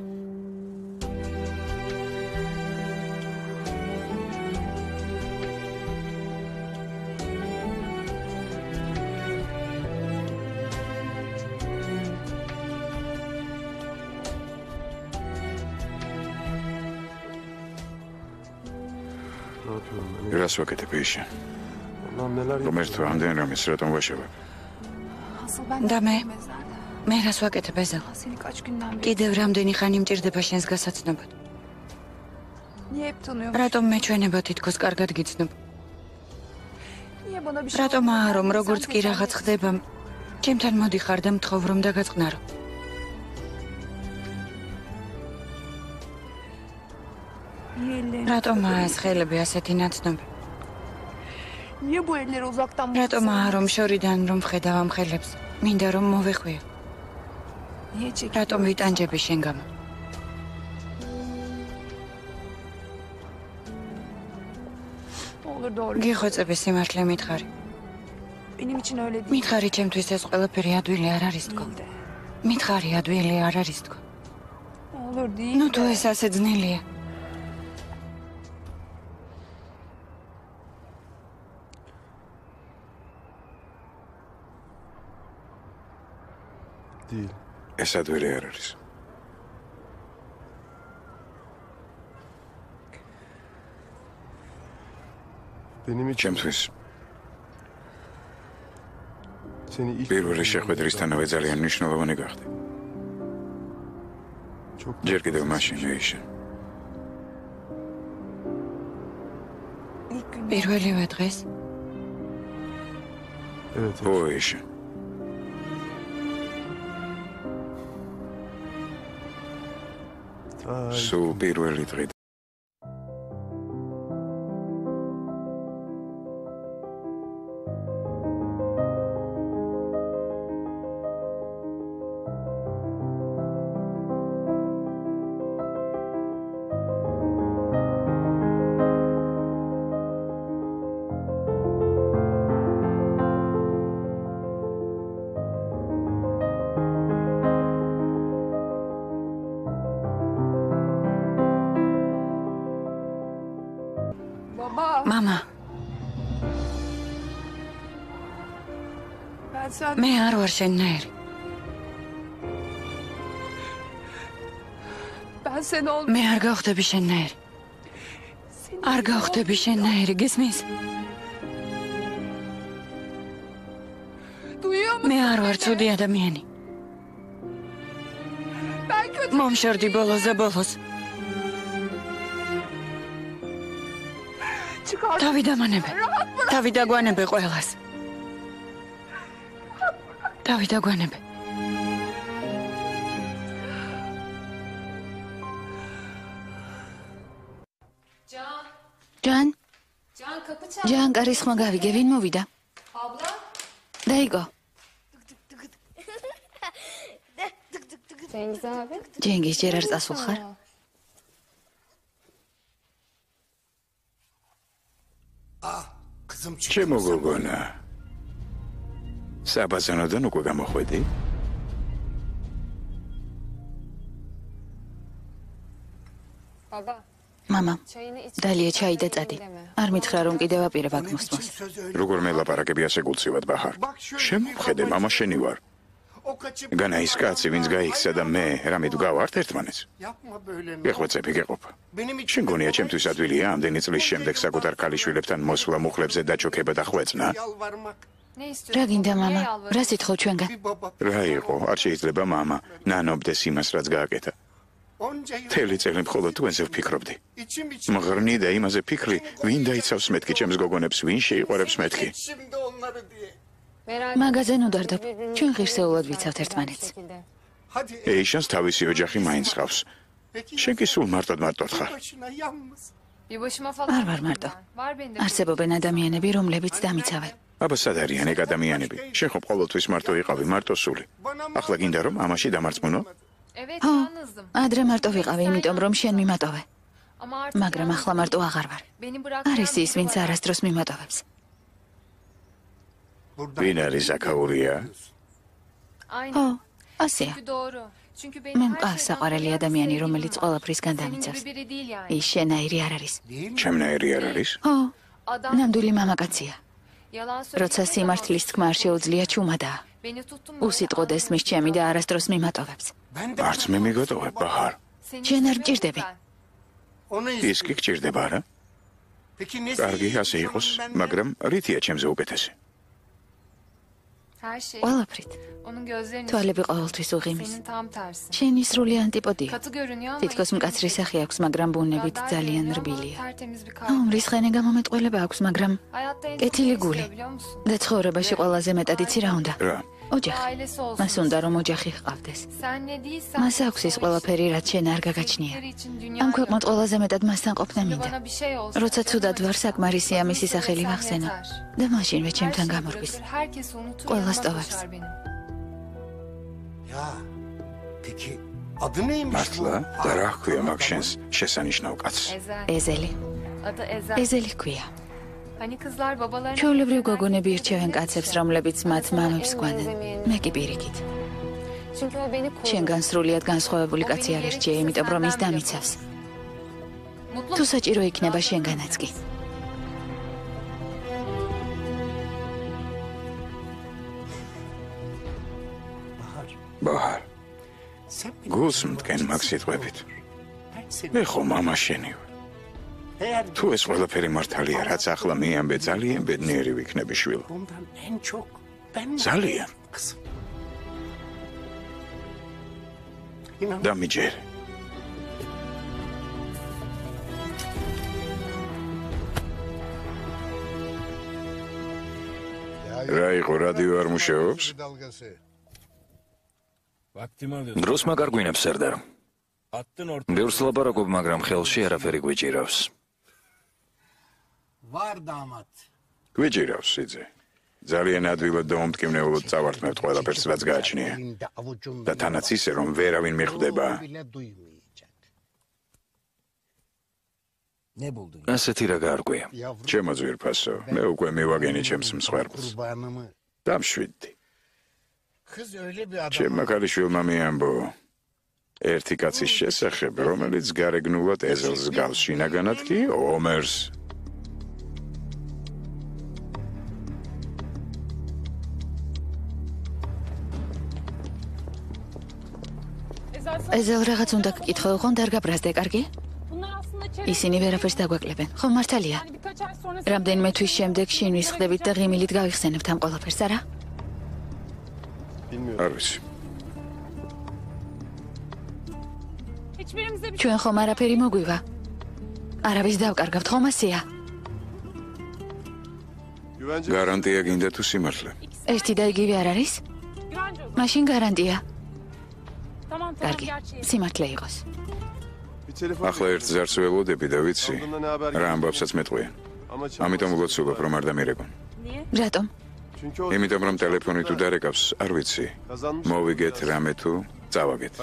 რას ვაკეთებ ეშან? რომ ერთო ამდენ რამეს რატომ ვაშევებ? და მე რას ვაკეთებ ეზელ? კიდევ რამდენი ხანი მჭირდება შენს გასაცნობად? რატომ მეჩვენება თითქოს კარგად გიცნობ? რატომ რომ როგორც კი რაღაც ხდება, ჩემთან მოდიხარ და მთხოვ რომ დაგაწყნარო? რატომ ეს ხელები ასეთი ნაცნობი? რატომ რომ შორიდან რომ ხედავ ამ ხელებს, მინდა რომ მოვეხვიო? რატომ ვიტანჯები შენ გამო? გიხვეწები სიმართლე მითხარი. მითხარი ჩემთვის ეს ყველაფერი ადვილი არ არის თქო. მითხარი ადვილი არ არის თქო. ნუ თუ ეს ასე ძნელია. ეს ადვილი არ არის. ჩემთვის პირველი შეხვედრისთანავე ძალიან მნიშვნელოვანი გახდა. ჯერ კიდევ მაშინ ეიშან. პირველივე დღეს ოიშ. სულ პირველი დღე. Mama. მე არ ვარ შენნაირი. მე არ გავხდები შენნაირი. არ გავხდები შენნაირი, გისმის? მე არ ვარ ცუდი ადამიანი. მომშორდი ბოლოზე ბოლოს. თავი დამანებე. თავი დაგვანებე ყველას. თავი დაგვანებე. ჯან? ჯან, კარის ხმა გავიგე, ვინ მოვიდა? დაიგო. ჯენგის ჯერ არ წასულ ხარ? ჩემო გოგონა. საბაზანოდან უკვე გამოხვედი? მამა, დალია ჩაი და წადი. არ მითხრა რომ კიდევ აპირებ აქ მოსვას. როგორ მელაპარაკები ასე გულწივად ბაჰარ? შემოვხედე, მამა შენი ვარ. განა ის კაცი, ვინც გაიქცა და მე რამე თუ გავართ ერთმანეთს. გეხვეწები გეყოფა. შენ გონია ჩემთვის ადვილია ამდენი წლის შემდეგ საკუთარ ქალიშვილებთან მოსვლა მუხლებზე დაჩოქება და ხვეწნა? რა გინდა მამა? რა სიტყვა ჩვენგან? რა იყო? არ შეიძლება მამა ნანობდეს იმას, რაც გააკეთა. მთელი წელი მხოლოდ თქვენზე ვფიქრობდი. მღრნი და იმაზე ფიქრი, ვინ დაიცავს მეთქი ჩემს გოგონებს, ვინ შეიყვარებს მეთქი. მაგაზენ უდარდობ. ჩვენ ღირსეულად ვიცავთ ერთმანეთს. ეიშანს თავისი ოჯახი მაინც ყავს. შენ კი სულ მარტოდ ხარ. არ ვარ მარტო. არსებობენ ადამიანები, რომლებიც დამიცავენ. აბა სად არიან ეგ ადამიანები? შენ ხო ყოველთვის მარტო იყავი, მარტო სული. ახლა გინდა რომ ამაში დამარწმუნო? ხო, ადრე მარტო ვიყავი, იმიტომ რომ შენ მიმატოვე. მაგრამ ახლა მარტო აღარ ვარ. არის ის, ვინც არასდროს მიმატოვებს. ვინ არის აკაურია? ხო, ასეა. მე მყავს საყვარელი ადამიანი, რომელიც ყველაფრისგან დამიცავს. ის შენაირი არ არის. ჩემნაირი არ არის? ხო, ნამდვილი მამაკაცია. როცა სიმართლის თქმა არ შეუძლია, ჩუმადაა. უსიტყოდეს მის ჩემი და არასდროს მიმატოვებს. არც მე მიგატოვებ, ბაჰარ. შენ არ მჭირდები. ის კი გჭირდება რა? კარგი, ასე იყოს, მაგრამ რითია ჩემზე უკეთესი? ყველაფრით. თვალები ყოველთვის უღიმის. შენი სრული ანტიპოდია. თითქოს მკაცრი სახე აქვს, მაგრამ ბუნებით ძალიან რბილია. მრისხანე გამომეტყველება აქვს, მაგრამ კეთილი გული. და ცხოვრებაში ყველაზე მეტად იცი რა უნდა? რა? ოჯახი. მას უნდა რომ ოჯახი ჰყავდეს. მას აქვს ის ყველაფერი, რაც შენ არ გაგაჩნია. ამ ქვეყნად ყველაზე მეტად მასთან ყოფნა მინდა. როცა ცუდად ვარ, საკმარისია მისი სახელი ვახსენო და მაშინვე ჩემთან გამორგვის. ყველა სტოვებს. მართლა? და რა ჰქვია მაგ შენს შესანიშნავ კაცს? ეზელი. ეზელი ჰქვია. ჩვეულებრივ გოგონები ირჩევენ კაცებს, რომლებიც მათ მამებს გვანენ. მე კი პირიქით. შენგან სრულიად განსხვავებული კაცი არ ერჩია, იმიტომ რომ ის დამიცავს. თუ საჭირო იქნება შენგანაც კი. ბაჰარ. გულს მდგენ მაგ სიტყვებით. მე ხო მამა შენი ვარ. თუ ეს ყველაფერი მართალია, რაც ახლა მიამბე, ძალიან ბედნიერი ვიქნები შვილო. ძალიან. დამიჯერე. რა იყო რადიო არ მუშაობს? დროს მაგარგვინებს სერდარ. ბევრს ლაპარაკობ, მაგრამ ხელში არაფერი გვიჭირავს. გვიჭირავს სიძე. ძალიან ადვილად და უმტკივნეულოდ წავართმევთ ყველაფერს, რაც გააჩნია. და თანაც ისე, რომ ვერავინ მიხვდება. ასეთი რა გაარკვია. ჩემო ძვირფასო, მე უკვე მივაგენი ჩემს მსხვერპლს. დამშვიდდი. ჩემმა ქალიშვილმა მიამბო ერთი კაცის შესახებ, რომელიც გარეგნულად ეზელს გავს, შინაგანად კი ომერს. ეზელ რაღაც უნდა გკითხო, ხომ დარგა ბრაზდე, კარგი? ისინი ვერაფერს დაგვაკლებენ. ხო, მართალია. რამდენიმე თვის შემდეგ შინვის ხდებით და ღიმილით გავიხსენებთ ამ ყველაფერს, არა? არ ვიცი. ჩვენ ხომ არაფერი მოგვივა. არავის დავკარგავთ, ხომ ასეა? გარანტია გინდა თუ სიმართლე? ერთი და იგივე არ არის? მაშინ გარანტია. კარგი, სიმართლე იყოს. ახლა ერთ ზარს ველოდები და ვიცი, რა ამბავსაც მეტყვიან. ამიტომ უგოცობ, რომ არ დამირეკონ. რატომ? იმიტომ რომ ტელეფონი თუ დარეკავს, არ ვიცი. მოვიგეთ რამე თუ წავაგეთ.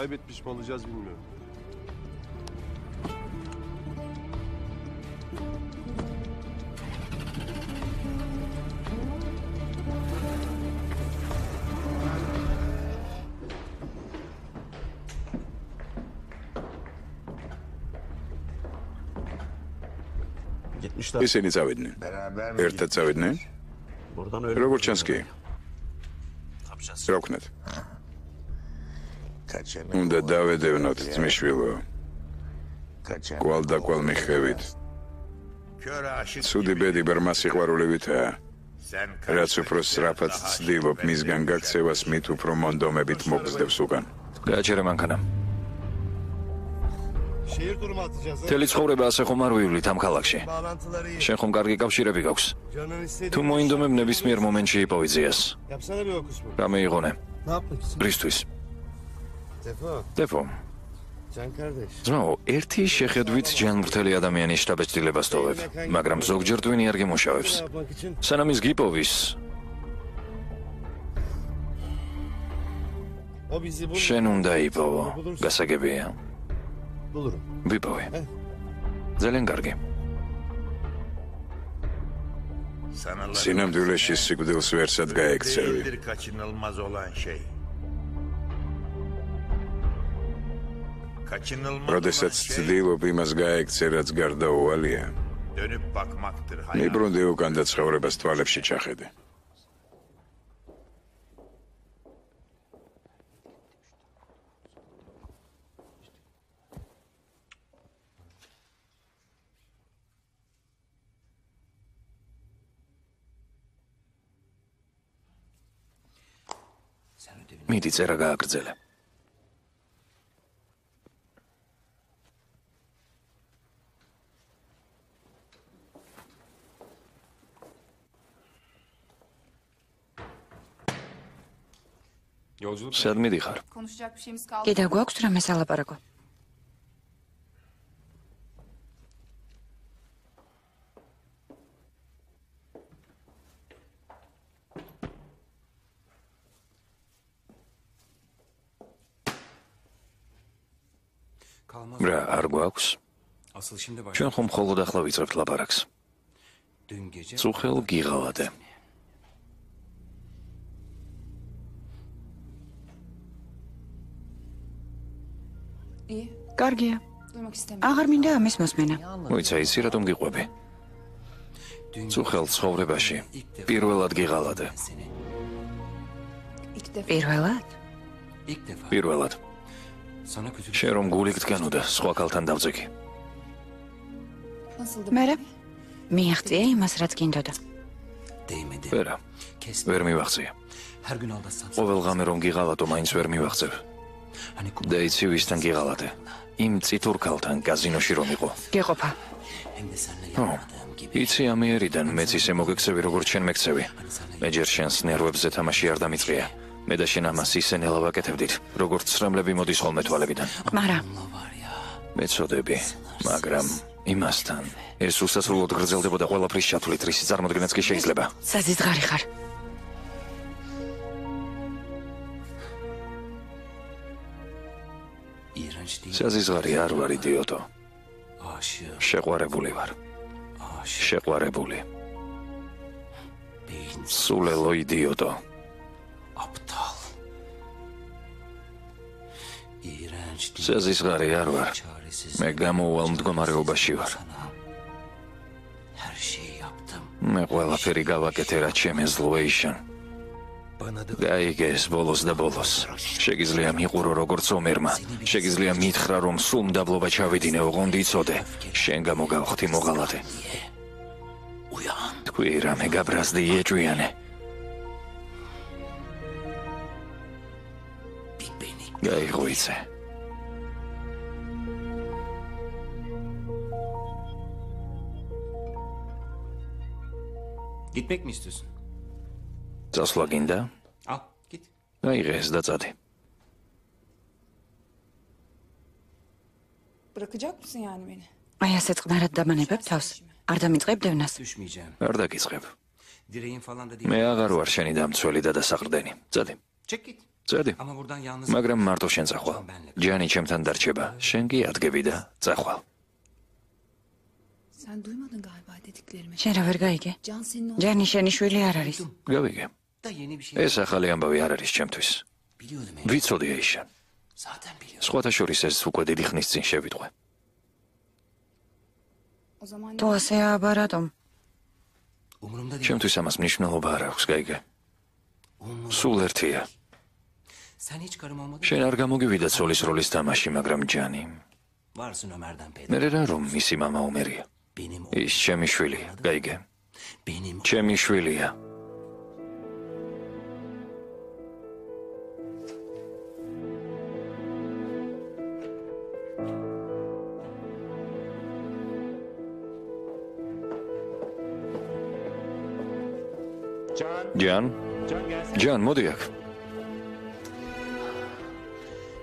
ისინი წავიდნენ. ერთად წავიდნენ? როგორც ჩანს კი. რა ვქნათ? უნდა დავედევნოთ ძმისშვილო. კვალ და კვალ მიხევით. ცუდი ბედი ბრმა სიყვარულივითაა. რაც უფრო სწრაფად ცდილობ მისგან გაქცევას, მით უფრო მონდომებით მოგზდევს უკან. გააჩერე მანქანა. თელი ცხოვრება ასე ხომ არ ვივლით ამ ქალაქში. შენ ხომ კარგი კავშირები გაქვს. თუ მოინდომებ ნებისმიერ მომენტში იპოვიძიას. რამე იღონე? რისთვის? დეფო. ძმაო, ერთი შეხედვით ჯანმრთელი ადამიანის შთაბეჭდილებას ტოვებ, მაგრამ ზოგჯერ ტვინი არ გემუშავებს. სანამ ის გიპოვის, შენ უნდა იპოვო. გასაგებია. ვიპოვე. ძალიან კარგი. სინამდვილეში სიკვდილს ვერსად გაექცევი. როდესაც ცდილობ იმას გაექცე, რაც გარდაუვალია, მიბრუნდი უკან და ცხოვრებას თვალებში ჩახედე. მიდი წერა გააგრძელე. სად მიდიხარ? კიდევ გვაქვს რამე სალაპარაკო? რა არ გვაქვს? ჩვენ ხომ მხოლოდ ახლა ვიწყებთ ლაპარაკს. წუხელ გიღალადე. კარგია. აღარ მინდა ამის მოსმენა. მოიცა ისი რატომ გიყვები? წუხელ ცხოვრებაში პირველად გიღალადე. პირველად? პირველად. შენ რომ გული გდგანოდა, სხვა ქალთან დავწექი. მერე? მიაღწია იმას, რაც გინდოდა. ვერა, ვერ მივახცია. ყოველ ღამე რომ გიღალატო, მაინც ვერ მივახცევ. და იცი ვისთან გიღალატე? იმ წითურ ქალთან კაზინოში რომ იყო. გეყოფა. იცი ამიერიდან მეც ისე მოგექცევი როგორც შენ მეკცევი. მე ჯერ შენს ნერვებზე თამაში არ დამიწყია. მე და შენ ამას ისე ნელა ვაკეთებდით, როგორც სრემლები მოდის ხოლმე თვალებიდან. მარა. მე წოდები, მაგრამ იმასთან ეს უსასრულოდ გრძელდებოდა ყველაფრის ჩათვლით, რისი წარმოდგენაც კი შეიძლება. საზიზღარი ხარ. საზიზღარი არ ვარ იდიოტო. შეყვარებული ვარ. შეყვარებული. სულელო იდიოტო. საზიზღარი არ ვარ. მე გამოუვალ მდგომარეობაში ვარ. მე ყველაფერი გავაკეთე რაც შემეძლოეიშან. გაიგეს ბოლოს და ბოლოს. შეგიძლია მიყურო როგორც ომერმა. შეგიძლია მითხრა რომ სულ მდაბლობა ჩავიდინე, ოღონდ იცოდე. შენ გამოგავხდი მოღალატე. თქვი რამე გაბრაზდი ეჭვიანე. გაიღვიცე. Gitmek mi istiyorsun? წასვლა გინდა? Al, git. აიღეს და წადი. Bırakacak mısın yani beni? აი ასე წყნარად დამანებებ თავს. არ დამიწყებ დევნას. Düşmeyeceğim. არ დაგიწყებ. Direğin falan da değil. მე აღარ ვარ შენი დამცველი და დასაყრდენი. წადი. Çek git. წადი. Ama buradan yalnız. მაგრამ მარტო შენ წახვალ. ჯანი ჩემთან დარჩება. შენ კი ადგები და წახვალ. Sen duymadın galiba dediklerimi. შენ რა ვერ გაიგე? Can senin o... ჯანი შენი შვილი არ არის. გავიგე. Da yeni bir şey. ეს ახალი ამბავი არ არის ჩემთვის. Biliyordum. ვიცოდი ეიშან. Zaten biliyordum. სხვათა შორის ეს უკვე დიდი ხნის წინ შევიტყვე. O zaman თუ ასე აბა რატომ? Umurumda değil. ჩემთვის ამას მნიშვნელობა არ აქვს, გაიგე. სულ ერთია. Sen hiç karım olmadın. შენ არ გამოგივიდა ცოლის როლის თამაში, მაგრამ ჯანი. Varsın Ömer'den peyda. მე რა რომ მისი მამა უმერია. Benim o. ის ჩემი შვილია, გაიგე. Benim o. ჩემი შვილია. ჯან? ჯან, მოდი აქ.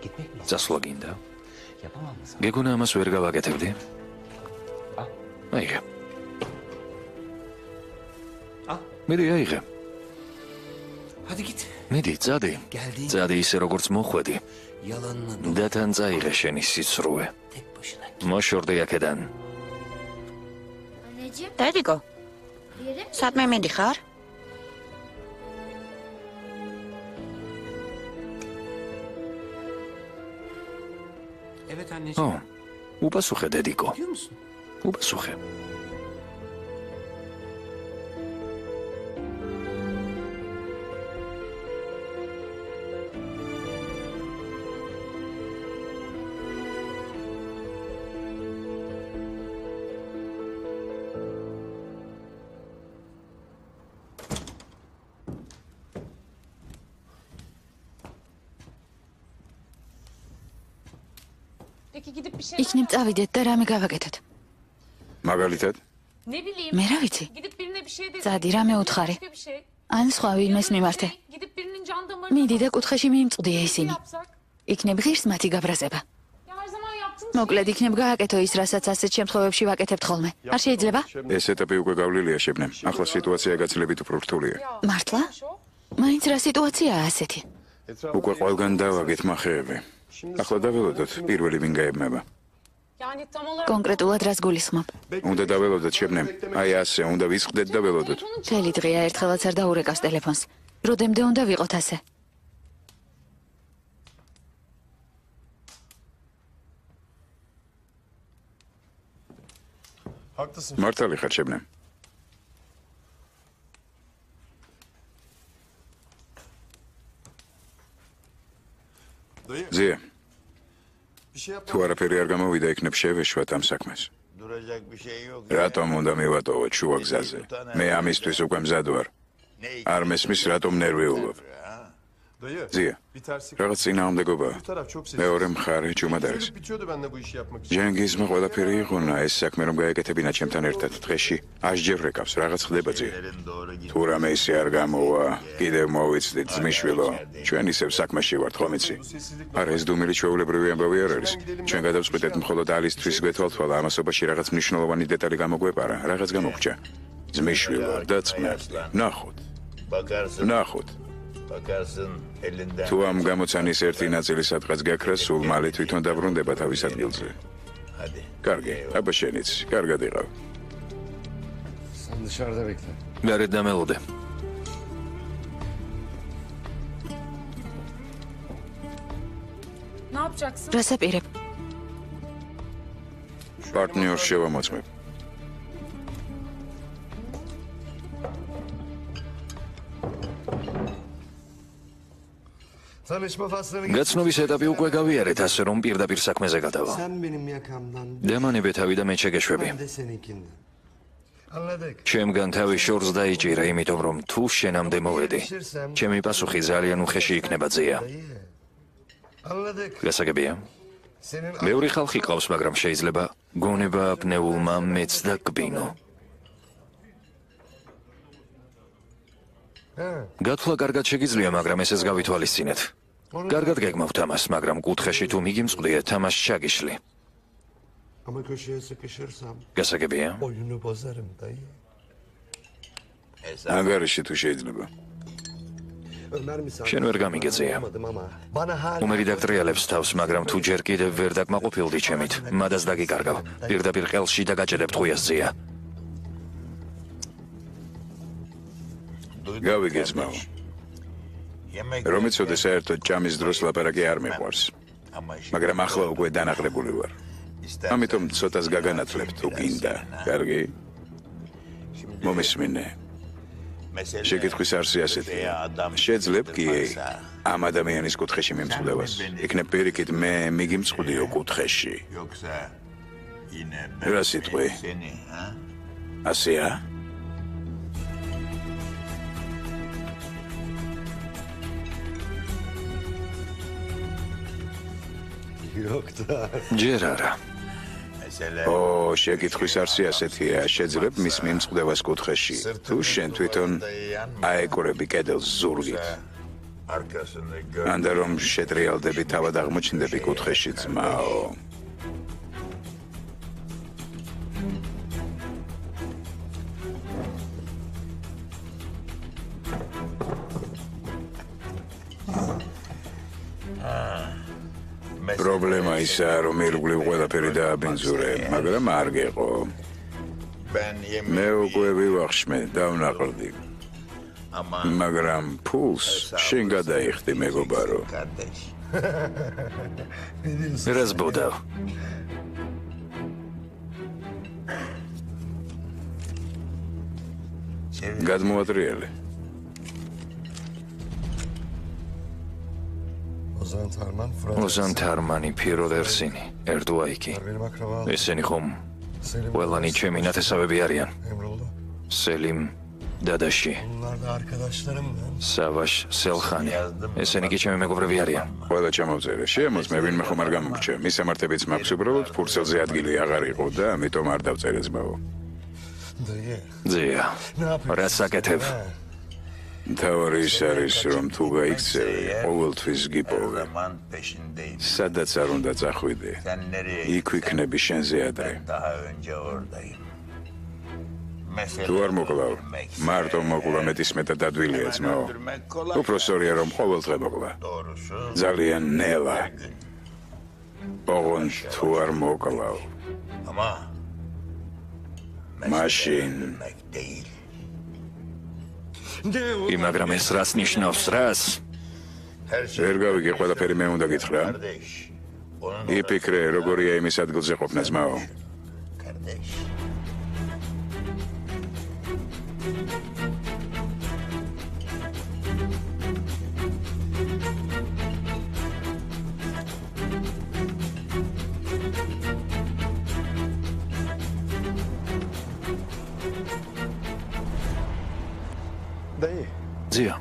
Gitmek mi? წასვლა გინდა? Yapamam mısın? გეგონა ამას ვერ გავაკეთებდი? აიღე. Al. მიდი აიღე. Hadi git. მიდი, წადი. Geldiğin წადი ისე როგორც მოხვედი. yalanını და თან წაიღე შენი სიცრუე. tek başına. მოშორდი აქედან. დედიკო. სადმე მიდიხარ? Evet anneciğim. ო, უპასუხე დედიკო. Biliyor musun? უპასუხე. იქნებ წავიდეთ და რამე გავაკეთოთ. მაგალითად, Ne bileyim. მე რა ვიცი? Gidip birine bir şey dedim. წადი რამე უთხარი. Başka bir şey. ან სხვა ვინმეს მიმართე. Gidip birinin can damarına მიდი და კუთხეში მიიმწყდია ისინი. yapsak. იქნებ ღირს მათი გაბრაზება. Ya her zaman yaptığım მოკლედ იქნებ გააკეთო ის, რასაც ასეთ შემთხვევებში ვაკეთებთ ხოლმე. არ შეიძლება? ეს ეტაპი უკვე გავლილია შებნე. ახლა სიტუაცია გაცილებით უფრო რთულია. მართლა? მაინც რა სიტუაციაა ასეთი? უკვე ყველგან დავაგეთ მახეები. ახლა დაველოდოთ პირველი ვინ გაებმება. Yani tam olarak კონკრეტულად რას გულისხმობ? უნდა დაველოდოთ შებნე. აი ასე, უნდა ვისხდეთ და ველოდოთ. მთელი დღეა ერთხელაც არ დაურეკავს ტელეფონს. როდემდე უნდა ვიყოთ ასე? მართალი ხარ შებნე. ზია, თუ არაფერი არ გამოვიდა, იქნებ შევეშვათ ამ საქმეს. რატომ უნდა მივატოვოთ შუა გზაზე? მე ამისთვის უკვე მზად ვარ. არ მესმის, რატომ ნერვიულობ. ზია, რაღაც წინააღმდეგობა. მეორე მხარე ჯუმად არის. ჯენგიზმა ყველაფერი იყუნა, ეს საქმე რომ გაეკეთებინა ჩემთან ერთად დღეში. ასჯერ რეკავს, რაღაც ხდება ზია. თუ რამე ისე არ გამოვა, კიდევ მოვიცდით ძმისშვილო. ჩვენ ისევ საქმეში ვართ, ხომ იცი? არა, ეს დუმილი ჩვეულებრივი ამბავი არ არის. ჩვენ გადავწყვიტეთ მხოლოდ ალისთვის გვეთვალთვალა, ამასობაში რაღაც მნიშვნელოვანი დეტალი გამოგვეპარა, რაღაც გამოგჭა. ძმისშვილო, დაწყნარდი. ნახოთ. თუ ამ გამოცანის ერთი ნაწილი სადღაც გაქრა, სულ მალე თვითონ დაბრუნდება თავის ადგილზე. კარგი, აბა შენიც, კარგად იყავ. გარეთ დამელოდე. Ne yapacaksın? რას აპირებ? პარტნიორს შევამოწმებ. გაცნობის ეტაპი უკვე გავიარეთ, ასე რომ პირდაპირ საქმეზე გადავა. დემანები თავი და მე შეგეშვები. ჩემგან თავი შორს დაიჭირა, იმიტომ რომ თუ შენამდე მოვედი, ჩემი პასუხი ძალიან უხეში იქნება ზია. გასაგებია? ბევრი ხალხი ყავს, მაგრამ შეიძლება გონება პნეულმა მეც და კბინო. გათვლა კარგად შეგიძლია, მაგრამ ესეც გავითვალისწინეთ. კარგად გეგმავთ ამას, მაგრამ კუთხეში თუ მიგიმწყდია, თამაში ჩაგიშლი. გასაგებია? ანგარიში თუ შეიძლება. შენ ვერ გამიგეწია. უმერი დაგტრიალებს თავს, მაგრამ თუ ჯერ კიდევ ვერ დაკმაყოფილდი ჩემით, მადას დაგიკარგავ. პირდაპირ ყელში დაგაჭერებ ტყვიას ზია. გავიგე ძმაო. რომ იცოდე საერთოდ ჭამის დროს ლაპარაკი არ მიყვარს. მაგრამ ახლა უკვე დანაღრებული ვარ. ამიტომ ცოტას გაგანათლებ თუ გინდა. კარგი? მომისმინე. შეკითხვის არსი ასეთია. შეძლებ კი ამ ადამიანის კუთხეში მიმწყდევას. იქნებ პირიქით მე მიგიმწყდიო კუთხეში. რა სიტყვი? ასეა? ჯერ არა. შეკითხვის არსი ასეთია, შეძლებ მის მიმწყდევას კუთხეში. თუ შენ თვითონ აეკურები კედელს ზურგით. ანდა რომ შეტრიალდები თავად აღმოჩნდები კუთხეში ძმაო. პრობლემა ისაა, რომ ირგვლივ ყველაფერი დააბინძურე, მაგრამ არ გეყო. მე უკვე ვივახშმე, დავნაყრდი. მაგრამ ფულს შენ გადაიხდი, მეგობარო. რას ბოდავ? გადმოატრიალე. ოზან თარმანი, ფიროდერსინი, ერდუაიკი. ესენი ხომ ყველანი ჩემი ნათესავები არიან. სელიმ, დადაში, სავაშ, სელხანი. ესენი კი ჩემი მეგობრები არიან. ყველა ჩამოვწერე. შემოწმე, ვინმე ხომ არ გამოგჩა. მისამართებიც მაქვს, უბრალოდ ფურცელზე ადგილი აღარ იყო და ამიტომ არ დავწერე ძმაო. ზია, რას აკეთებ? თავარი ის არის, რომ თუ გაიქცევი, ყოველთვის გიპოვე. სადაც არ უნდა წახვიდე, იქ ვიქნები შენზე ადრე. თუ არ მოკლავ, მარტო მოკლა მეტისმეტად ადვილია ძმაო. უფრო სწორია, რომ ყოველდღე მოკლა. ძალიან ნელა. ოღონდ თუ არ მოკლავ. მაშინ მაგრამ ეს რას ნიშნავს, რას? ვერ გავიგე, ყველაფერი მე უნდა გითხრა. იფიქრე, როგორია იმის ადგილზე ყოფნა ძმაო. ზია.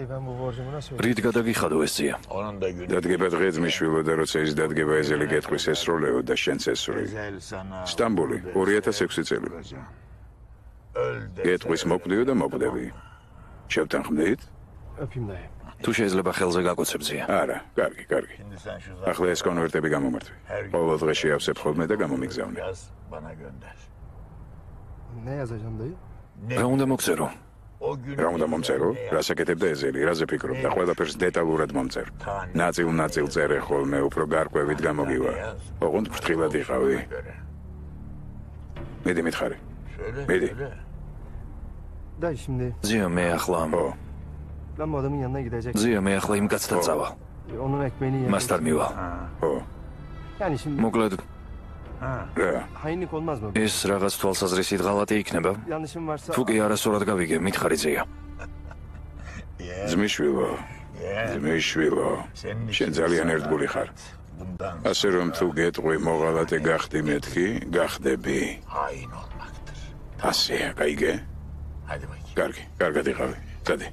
რით გადაგიხადო ეს ძია? დადგება დღეც მიშვილო და როცა ის დადგება ეზელი გეტყვის ესროლეო და შენც ესროლე. სტამბული 2006 წელი. გეტყვის მოკვდიო და მოკვდები. შევთანხმდით? თუ შეიძლება ხელზე გაკოცებ ძია. არა, კარგი. ახლა ეს კონვერტები გამომართვი. ყოველ დღე შეავსებ ხოლმე და გამომიგზავნე. რა უნდა მოგწერო? რა უნდა მომწერო? რას აკეთებდა ეზელი? რაზე ფიქრობდა? ყველაფერს დეტალურად მომწერ. ნაწილ წერე ხოლმე, უფრო გარკვევით გამოგივა. ოღონდ ფრთხილად იყავი. მიდი მითხარი. მიდი. ძია მე ახლა იმ კაცთან წავალ. მასთან მივალ. მოკლედ ეს რაღაც თვალსაზრისით ღალატი იქნება? თუ კი არასწორად გავიგე, მითხარი ძია. ძმისშვილო, შენ ძალიან ერთგული ხარ. ასე რომ თუ გეტყვი მოღალატე გახდი მეთქი, გახდები. ასეა, გაიგე? კარგი, კარგად იყავი. წადი.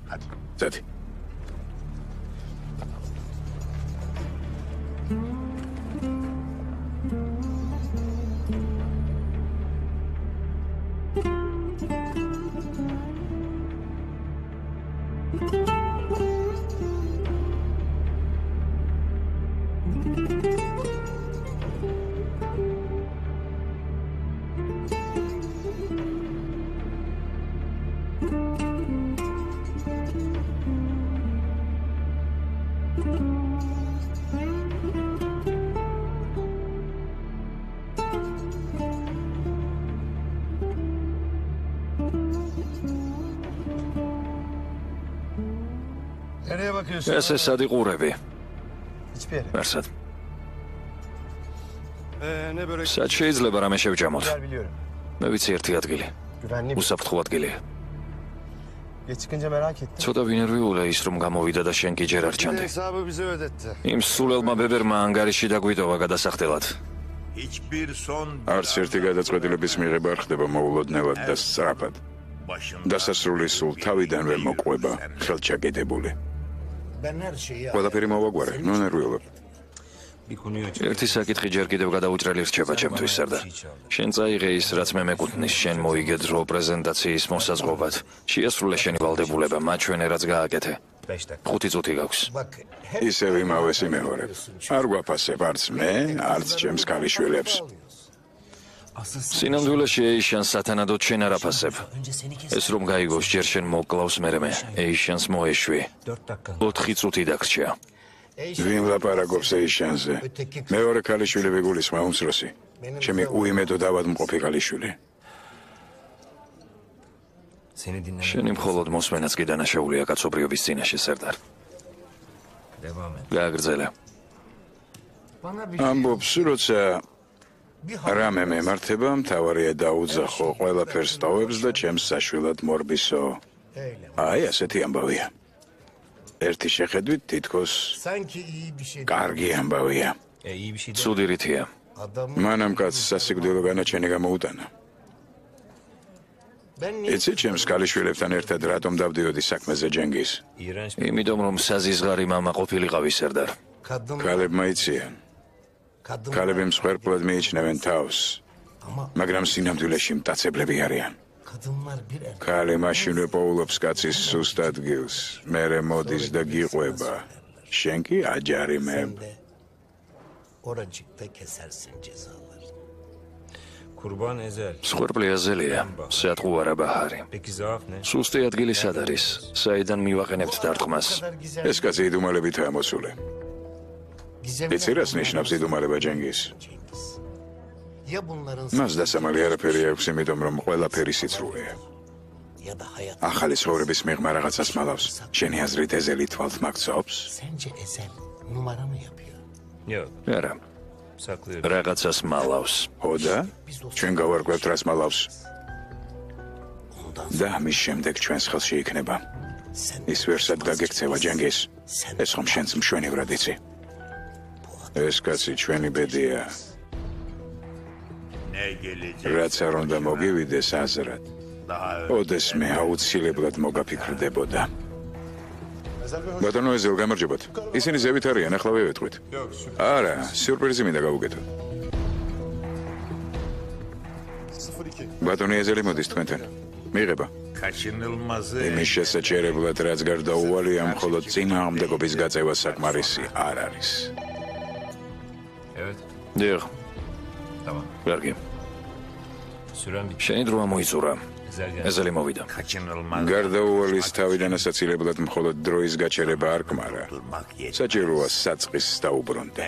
ესე სად იყურები? მერსად. სად შეიძლება რამე შევჭამოთ? მე ვიცი ერთი ადგილი. უსაფრთხო ადგილია. ცოტა ვინერვიულა ის რომ გამოვიდა და შენ კი ჯერ არ ჩანდი. იმ სულელმა ბებერმა ანგარიში დაგვიტოვა გადასახდელად. არც ერთი გადაწყვეტილების მიღება არ ხდება მოულოდნელად და სწრაფად. დასასრული სულ თავიდანვე მოყვება, ხელჩაკეტებული. ყველაფერი მოვაგვარე, ნუ ნერვიულობ. ერთი საკითხი ჯერ კიდევ გადაუჭრელი რჩება ჩემთვის, სარდარ. შენ წაიღე ის, რაც მე მეკუთვნის, შენ მოიგე დრო პრეზენტაციის მოსაზღვრობად. შეასრულე შენი ვალდებულება, მათ ჩვენერაც გააკეთე. 5 წუთი გაქვს. ისევ იმავეს იმეორებ. არ გვაფასებ არც მე, არც ჩემს ქალიშვილებს. სინამდვილეში ეიშანს სათანადოდ შენ არ აფასებ. ეს რომ გაიგოს, ჯერ შენ მოკლავს მერე მე. ეიშანს მოეშვი. 4 წუთი დაგრჩა. ვინ ლაპარაკობს ეიშანზე? მეორე ქალიშვილი ვიგულისხმა უმცროსი. ჩემი უიმედო დავადმყოფი ქალიშვილი. შენი მხოლოდ მოსმენაც კი დანაშაულია კაცობრიობის წინაშე, სერდარ. გააგრძელე. ამბობს, როცა რამე მემართება, მთავარია დაუძახო ყველაფერს ტოვებს და ჩემს საშვილად მორბისო. აი, ასეთი ამბავია. ერთი შეხედვით თითქოს კარგი ამბავია. ცუდი რითია. მანამ კაცს სასიკვდილო განაჩენი გამოუტანა. იცი ჩემს ქალიშვილებთან ერთად რატომ დავდიოდი საქმეზე ჯენგის? იმიტომ რომ საზიზღარი მამა ყოფილიყავი, სერდარ. ქალებმა იციან. ქალები მსხვერპლად მიიჩნევენ თავს, მაგრამ სინამდვილეში მტაცებლები არიან. ქალი მაშინვე პოულობს კაცის სუსტ ადგილს, მერე მოდის და გიყვება. შენ კი აჯარიმებ. მსხვერპლი ეზელია, საათყუარა ბაჰარი. სუსტი ადგილი სად არის? საიდან მივაყენებთ დარტყმას? ეს კაცი იდუმალებითაა მოსული. იცი რას ნიშნავს იდუმალება ჯენგის? მას დასამალი არაფერი აქვს, იმიტომ რომ ყველაფერი სიცრუეა. ახალი ცხოვრების მიღმა რაღაცას მალავს. შენი აზრით ეზელი თვალთ მაგცობს? არა. რაღაცას მალავს. ოდა? ჩვენ გავარკვევთ რას მალავს. და ამის შემდეგ ჩვენს ხელში იქნება. ის ვერსად გაგექცევა ჯენგის. ეს ხომ შენც მშვენივრად იცი. ეს კაცი ჩვენი ბედია. რაც არ უნდა მოგივიდეს აზრად. ოდესმე აუცილებლად მოგაფიქრდებოდა. ბატონო ეზელ გამარჯობათ. ისინი ზევით არიან, ახლა ვევეთყვით. არა, სიურპრიზი მინდა გავუკეთო. ბატონი ეზელი მოდის თქვენთან. მიიღება. იმის შესაჩერებლად, რაც გარდაუვალია, მხოლოდ წინააღმდეგობის გაწევა საკმარისი არ არის. დიახ. კარგი. შენი დრო მოიწურა. ეზელი მოვიდა. გარდაუვალის თავიდან ასაცილებლად მხოლოდ დროის გაჩერება არ კმარა. საჭიროა საწყის დაუბრუნდა.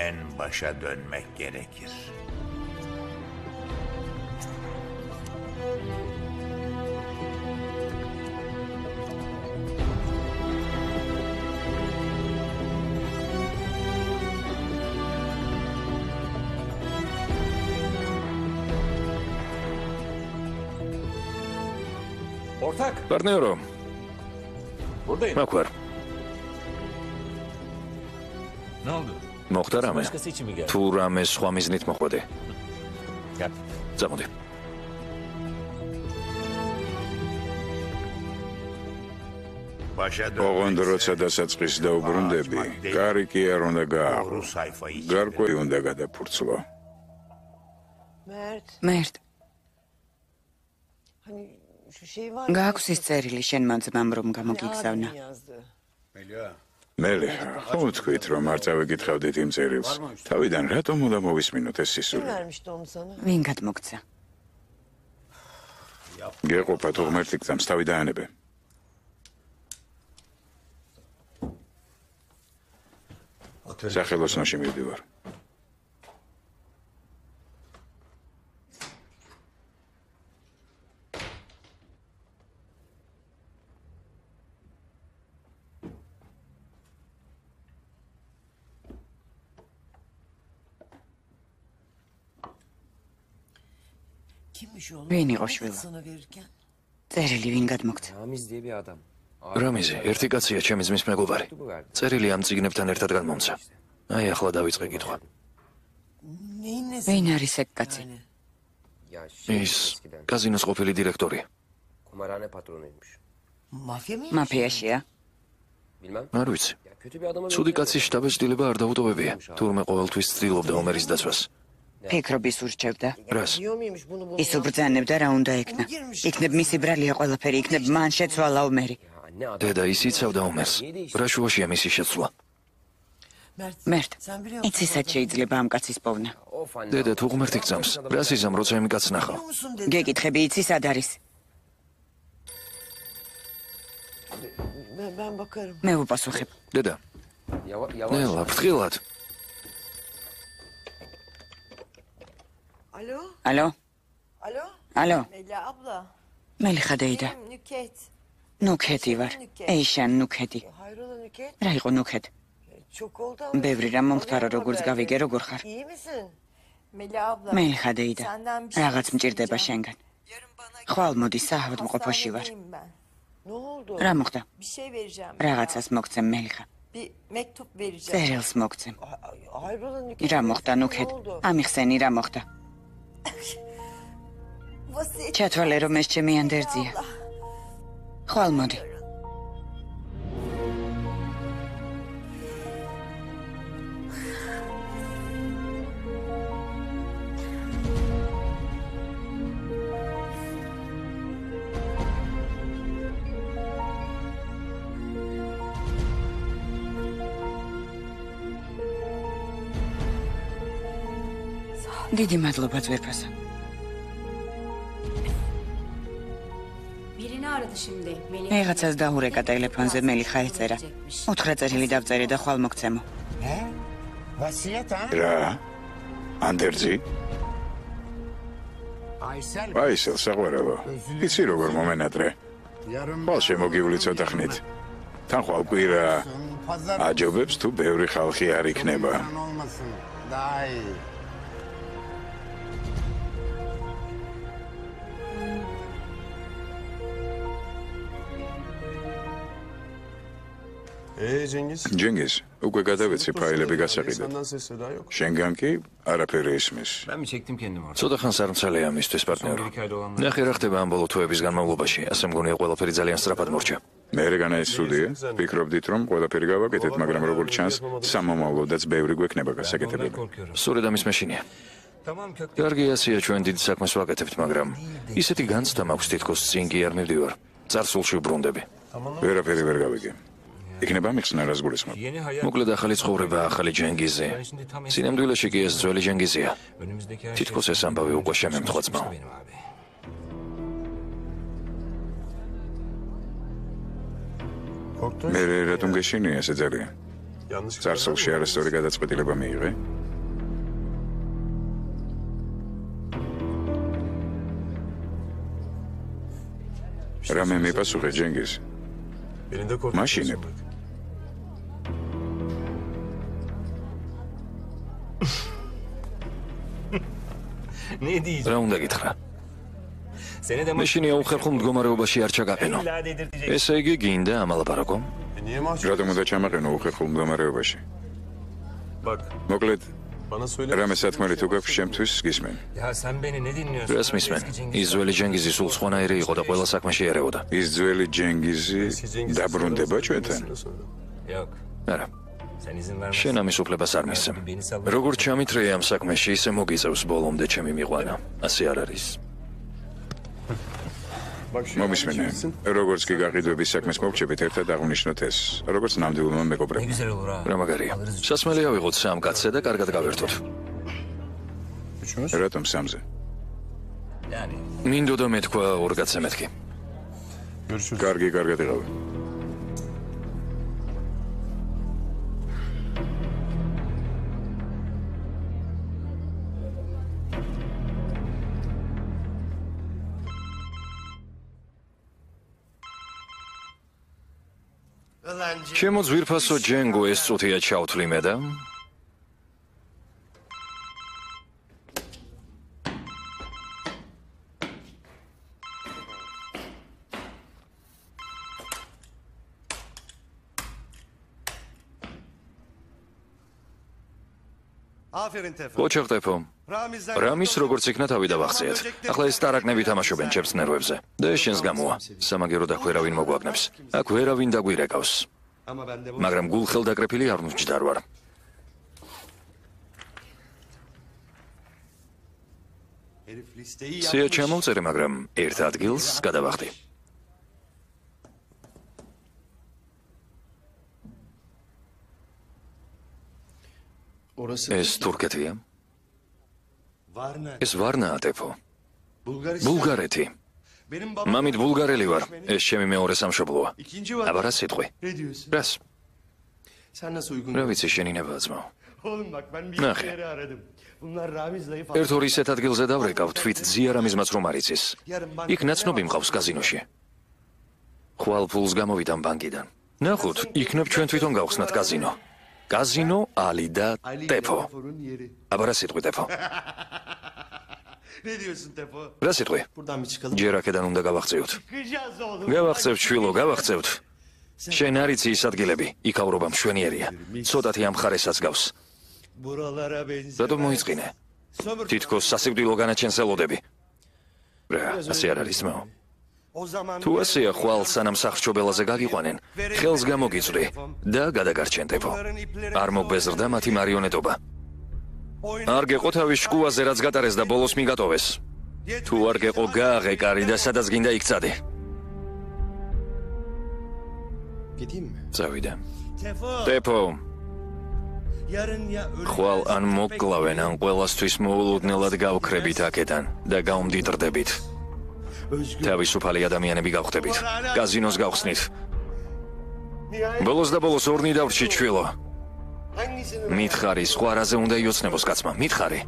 პარტნიორო. მაქვარ. მოხდა რამე? თუ რამე სხვა მიზნით მოხვედი. წამოდი. ოღონდ როცა დასაწყის დაუბრუნდები, კარი კი არ უნდა გააღო. გარკვევი უნდა გადაფურცლო. მერტ. გააქვს ის წერილი შენმა ძმამ რომ გამოგიგზავნა. მელე, ხო თქვით რომ არ წავეკითხავდით იმ წერილს. თავიდან რატომ უნდა მოვისმინოთ ეს სისული? ვინ გადმოგცა? გეყოფა თუ ღმერთი გწამს თავი დაანებე. სახელოსნოში მივდივარ. ვინ იყო შვილო? წერილი ვინ გადმოგცა? რამიზი, ერთი კაცია ჩემი ძმის მეგობარი. წერილი ამ წიგნებთან ერთად გადმომცა. აი ახლა დავიწყე კითხვა. ვინ არის ეგ კაცი? ის კაზინოს ყოფილი დირექტორი. მაფიაშია? არ ვიცი. ცუდი კაცის შტაბეჭდილება არ დაუტოვებია. თურმე ყოველთვის ცდილობდა ომერის დაცვას. ფიქრობის ურჩევდა. რას? ის უბრძანებდა რა უნდა ექნა. იქნებ მისი ბრალია ყველაფერი, იქნებ მან შეცვალა ომერი. დედა ის იცავდა ომერს. რა შუაშია მისი შეცვლა? მერტ, იცი სად შეიძლება ამ კაცის პოვნა? დედა თუ ღმერთი გწამს, რას იზამ როცა იმ კაცს ნახავ? გეკითხები იცი სად არის? მე ვუპასუხებ. დედა. ნელა, ფრთხილად. ალო? ალო? abla. მელიხა დეიდა. ნუქეთი ვარ. ეიშან ნუქეთი. რა იყო ნუქეთ? ბევრი რამ მომხდარა როგორც გავიგე როგორ ხარ? მელიხა დეიდა. რაღაც მჭირდება შენგან. ხვალ მოდი საავადმყოფოში ვარ. რა მოხდა? რაღაცას მოგცემ მელიხა. წერილს მოგცემ. რა მოხდა ნუქეთ? ამიხსენი რა მოხდა? ჩათვალე რომ ეს ჩემი ანდერძია. ხვალ მოდი. დიდი მადლობა ძვირფასო. Რაღაცას დაურეკა ტელეფონზე მელიხა ეწერა. უთხრა წერილი დავწერე და ხვალ მოგცემო. რა? ანდერძი? აისელ საყვარელო. იცი როგორ მომენატრე? ხვალ შემოგივლი ცოტა ხნით. თან ხვალ კვირა აჯობებს თუ ბევრი ხალხი არ იქნება. ჯენგიზ, უკვე გადავეცი ფაილები გასაყიდად. შენგან კი არაფერი ისმის. ცოტა ხანს არ მცალია მისთვის პარტნიორო. ნახე რა ხდება ამ ბოლო თვეების განმავლობაში, ასე მგონია ყველაფერი ძალიან სწრაფად მორჩა. მერე განაესწრუდია, ვფიქრობდით, რომ ყველაფერი გავაკეთეთ, მაგრამ როგორც ჩანს, სამომავლოდაც ბევრი გვექნება გასაკეთებელი. სწორედ ამის მეშინია. კარგი ასია, ჩვენ დიდ საქმეს ვაკეთებთ, მაგრამ ისეთი განცდა მაქვს თითქოს წინ კი არ მივდივარ. წარსულში ვბრუნდები. ვერაფერი ვერ გავიგე. იქნება მიხსნა რას გულისხმობ. მოკლედ ახალი ცხოვრება, ახალი ჯენგიზი. სინამდვილეში კი ეს ძველი ჯენგიზია. თითქოს ეს ამბავი უკვე შემემთხვა ძმაო. მე რატომ გეშინია ესე ძალიან? წარსულში არასწორი გადაწყვეტილება მიიღე? რამე მიპასუხე ჯენგიზ? მაშინებ. რა უნდა გითხრა? მეშინია უხერხულ მდგომარეობაში არ ჩაგაყენო. ესე იგი გინდა ამალაპარაკო? რატომ უნდა ჩამაყენო უხერხულ მდგომარეობაში? მოკლედ, რამე სათქმელი თუ გაქვს შემთთვის გისმენ. რას მისმენ? ის ძველი ჯენგიზი სულ სხვანაირი იყო და ყველა საქმეში ერეოდა. ის ძველი ჯენგიზი დაბრუნდება ჩვენთან? არა. შენ ამის უფლებას არ მისცემ. როგორც ჩამithრეე ამ საქმეში, ისე მოგიწევს ბოლომდე ჩემი მიყვანა. ასე არ არის. მომისმენე, როგორც კი გაყიდვების საქმეს მოვჩებით, ერთად აღნიშნოთ ეს, როგორც ნამდვილმა მეგობრებმა. რა მაგარია. სასმელი ავიღოთ სამ კაცზე და კარგად გავერთოთ. რატომ სამზე? მინდოდა მეთქვა ორ კაცზე მეთქი. კარგი, კარგად იყავი. ჩემო ძვირფასო ჯენგო ეს წუთია ჩავთვლი მე და ოჩახტეფო რამის როგორც იქნა თავი დავახციეთ. ახლა ეს ტარაკნები თამაშობენ ჩემს ნერვებზე და ეს შენს გამოა. სამაგეროდ აქ ვერავინ მოგვაგნებს. აქ ვერავინ დაგვირეკავს. მაგრამ გულხელდაკრეფილი არ მჯდარ ვარ. სია ჩამოვწერე, მაგრამ ერთ ადგილს გადავახტი. ეს თურქეთია? ეს ვარნაა ტეფო. ბულგარეთი. მამით ბულგარელი ვარ. ეს ჩემი მეორე სამშობლოა. აბა რა სიტყვი? რას? რა ვიცი შენი ნება ძმაო. ნახე. ერთ ორი ისეთ ადგილზე დავრეკავ, თვით ზიარამიზმაც რომ არ იცის. იქ ნაცნობი მყავს კაზინოში. ხვალ ფულს გამოვიდან ბანკიდან. ნახოთ, იქნებ ჩვენ თვითონ გავხსნათ კაზინო. კაზინო, ალი და ტეფო. აბა რა სიტყვი ტეფო? რა სიტყვი? ჯერ აქედან უნდა გავახცევთ. გავახცევთ, შვილო, გავახცევთ. შენ არ იცი ის ადგილები, იქავრობა მშვენიერია. ცოტათი ამ ხარესაც გავს. რატომ მოიწყინე? თითქოს სასიკვდილო განაჩენს ელოდები. რა, ასე არ არის ძმაო. თუ ასეა ხვალ სანამ სახრჩობელაზე გაგიყვანენ, ხელს გამოგიწვდი და გადაგარჩენ ტეფო. არ მოგბეზრდა მათი მარიონეტობა. არ გეყო თავის შკუაზე რაც გატარეს და ბოლოს მიგატოვეს. თუ არ გეყო გააღე კარი და სადაც გინდა იქ წადი. წავიდა. ტეფო. ხვალ ან მოგკლავენ, ან ყველასთვის მოულოდნელად გავქრებით აქედან და გავმდიდრდებით. თავისუფალი ადამიანები გავხდებით. კაზინოს გავხსნით. ბოლოს და ბოლოს ორნი დავრჩით შვილო. მითხარი, სხვა რაზე უნდა იოცნებოს კაცმა, მითხარი.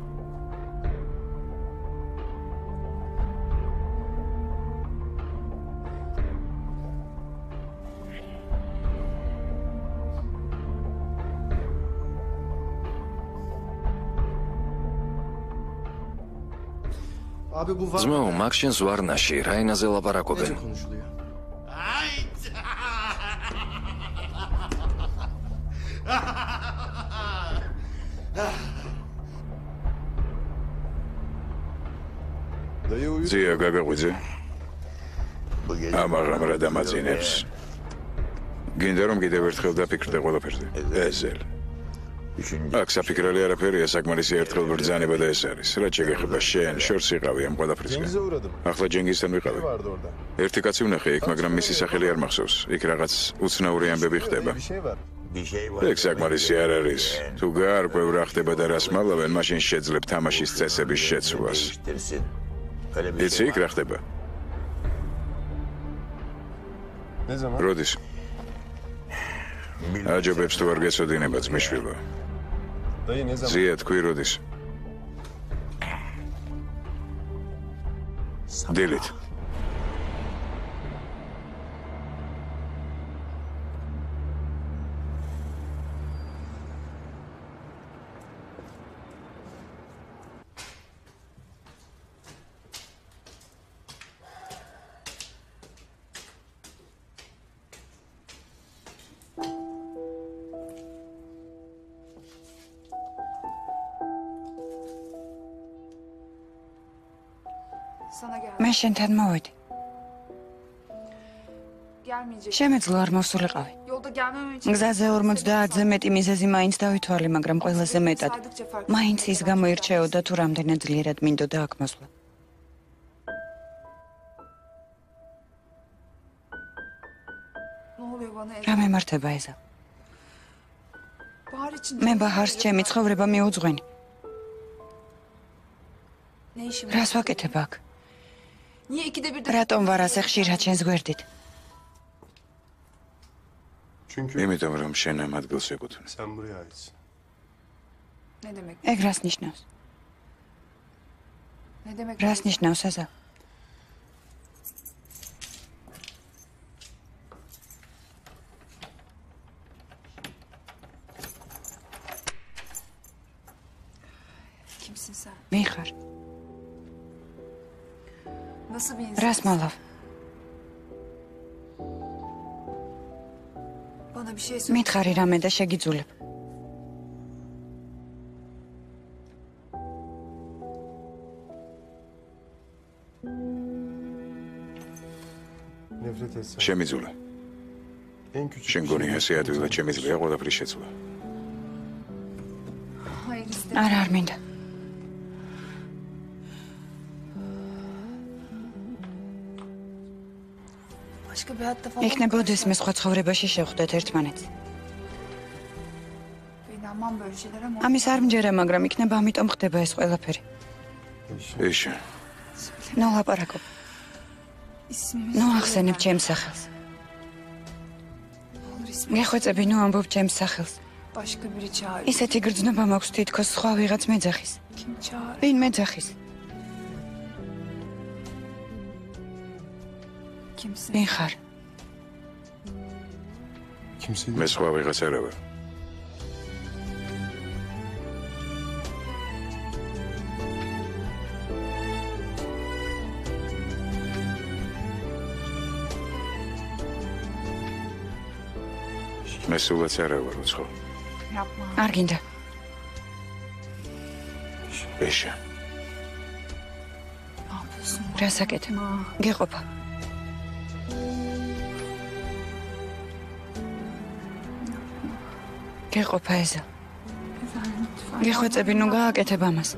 ძმაო, მაგ შენს ვარნაში რა ენაზე ლაპარაკობენ? ზია გაგაღვიძე. ამაღამ რა დამაძინებს. გინდა რომ კიდევ ერთხელ დაფიქრდე ყველაფერზე. ეზელ. აქ საფიქრელი არაფერია, საკმარისი ერთხელ ბრძანება და ეს არის. რაც შეგეხება შენ, შორს იყავი ამ ყველაფრისგან. ახლა ჯენგისთან ვიყავი. ერთი კაცი ვნახე იქ, მაგრამ მისი სახელი არ მახსოვს. იქ რაღაც უცნაური ამბები ხდება. ეგ საკმარისი არ არის. თუ გარკვევ რა ხდება და რას მალავენ, მაშინ შეძლებ თამაშის წესების შეცვლას. იცი იქ რა ხდება? როდის? აჯობებს თუ არ გეცოდინება ძმისშვილო. ზია თქვი როდის? დილით. მე შენთან მოვედი. შემეძლო არ მოვსულიყავი. გზაზე 50-ზე მეტი მიზეზი მაინც დავითვალე, მაგრამ ყველაზე მეტად მაინც ის გამოირჩეოდა, თუ რამდენად ძლიერად მინდოდა აქ მოსვლა. რა მემართება ეზა? მე ბაჰარს ჩემი ცხოვრება მიუძღვენი. რას ვაკეთებ აქ? რატომ ვარ ასე ხშირად შენს გვერდით? იმიტომ რომ შენ ამ ადგილს ეკუთვნი. ეგ რას ნიშნავს? რას ნიშნავს ეზა? მე ხარ. რას მალავ? მითხარი რამე და შეგიძულებ. შემიძულე. შენ გონი ასე ადვილად შემიძლია ყველაფრის შეცვლა. არა, არ მინდა. იქნებოდეს მე სხვა ცხოვრებაში შევხვდეთ ერთმანეთს. ამის არ მჯერა, მაგრამ იქნება ამიტომ ხდება ეს ყველაფერი. ეშა. ნუ ლაპარაკობ. ნუ ახსენებ ჩემს სახელს. გეხვეწები, ნუ ამბობ ჩემს სახელს. ისეთი გრძნობა მაქვს თითქოს სხვა ვიღაც მეძახის. ვინ მეძახის? ვინ ხარ? მე სხვა ვიღაც არა ვარ. მე სულაც არა ვარ უცხო. არ გინდა. ეშა. რას აკეთებ? გეყოფა. გეყოფა ეზა. გეხვეწები, ნუ გააკეთებ ამას.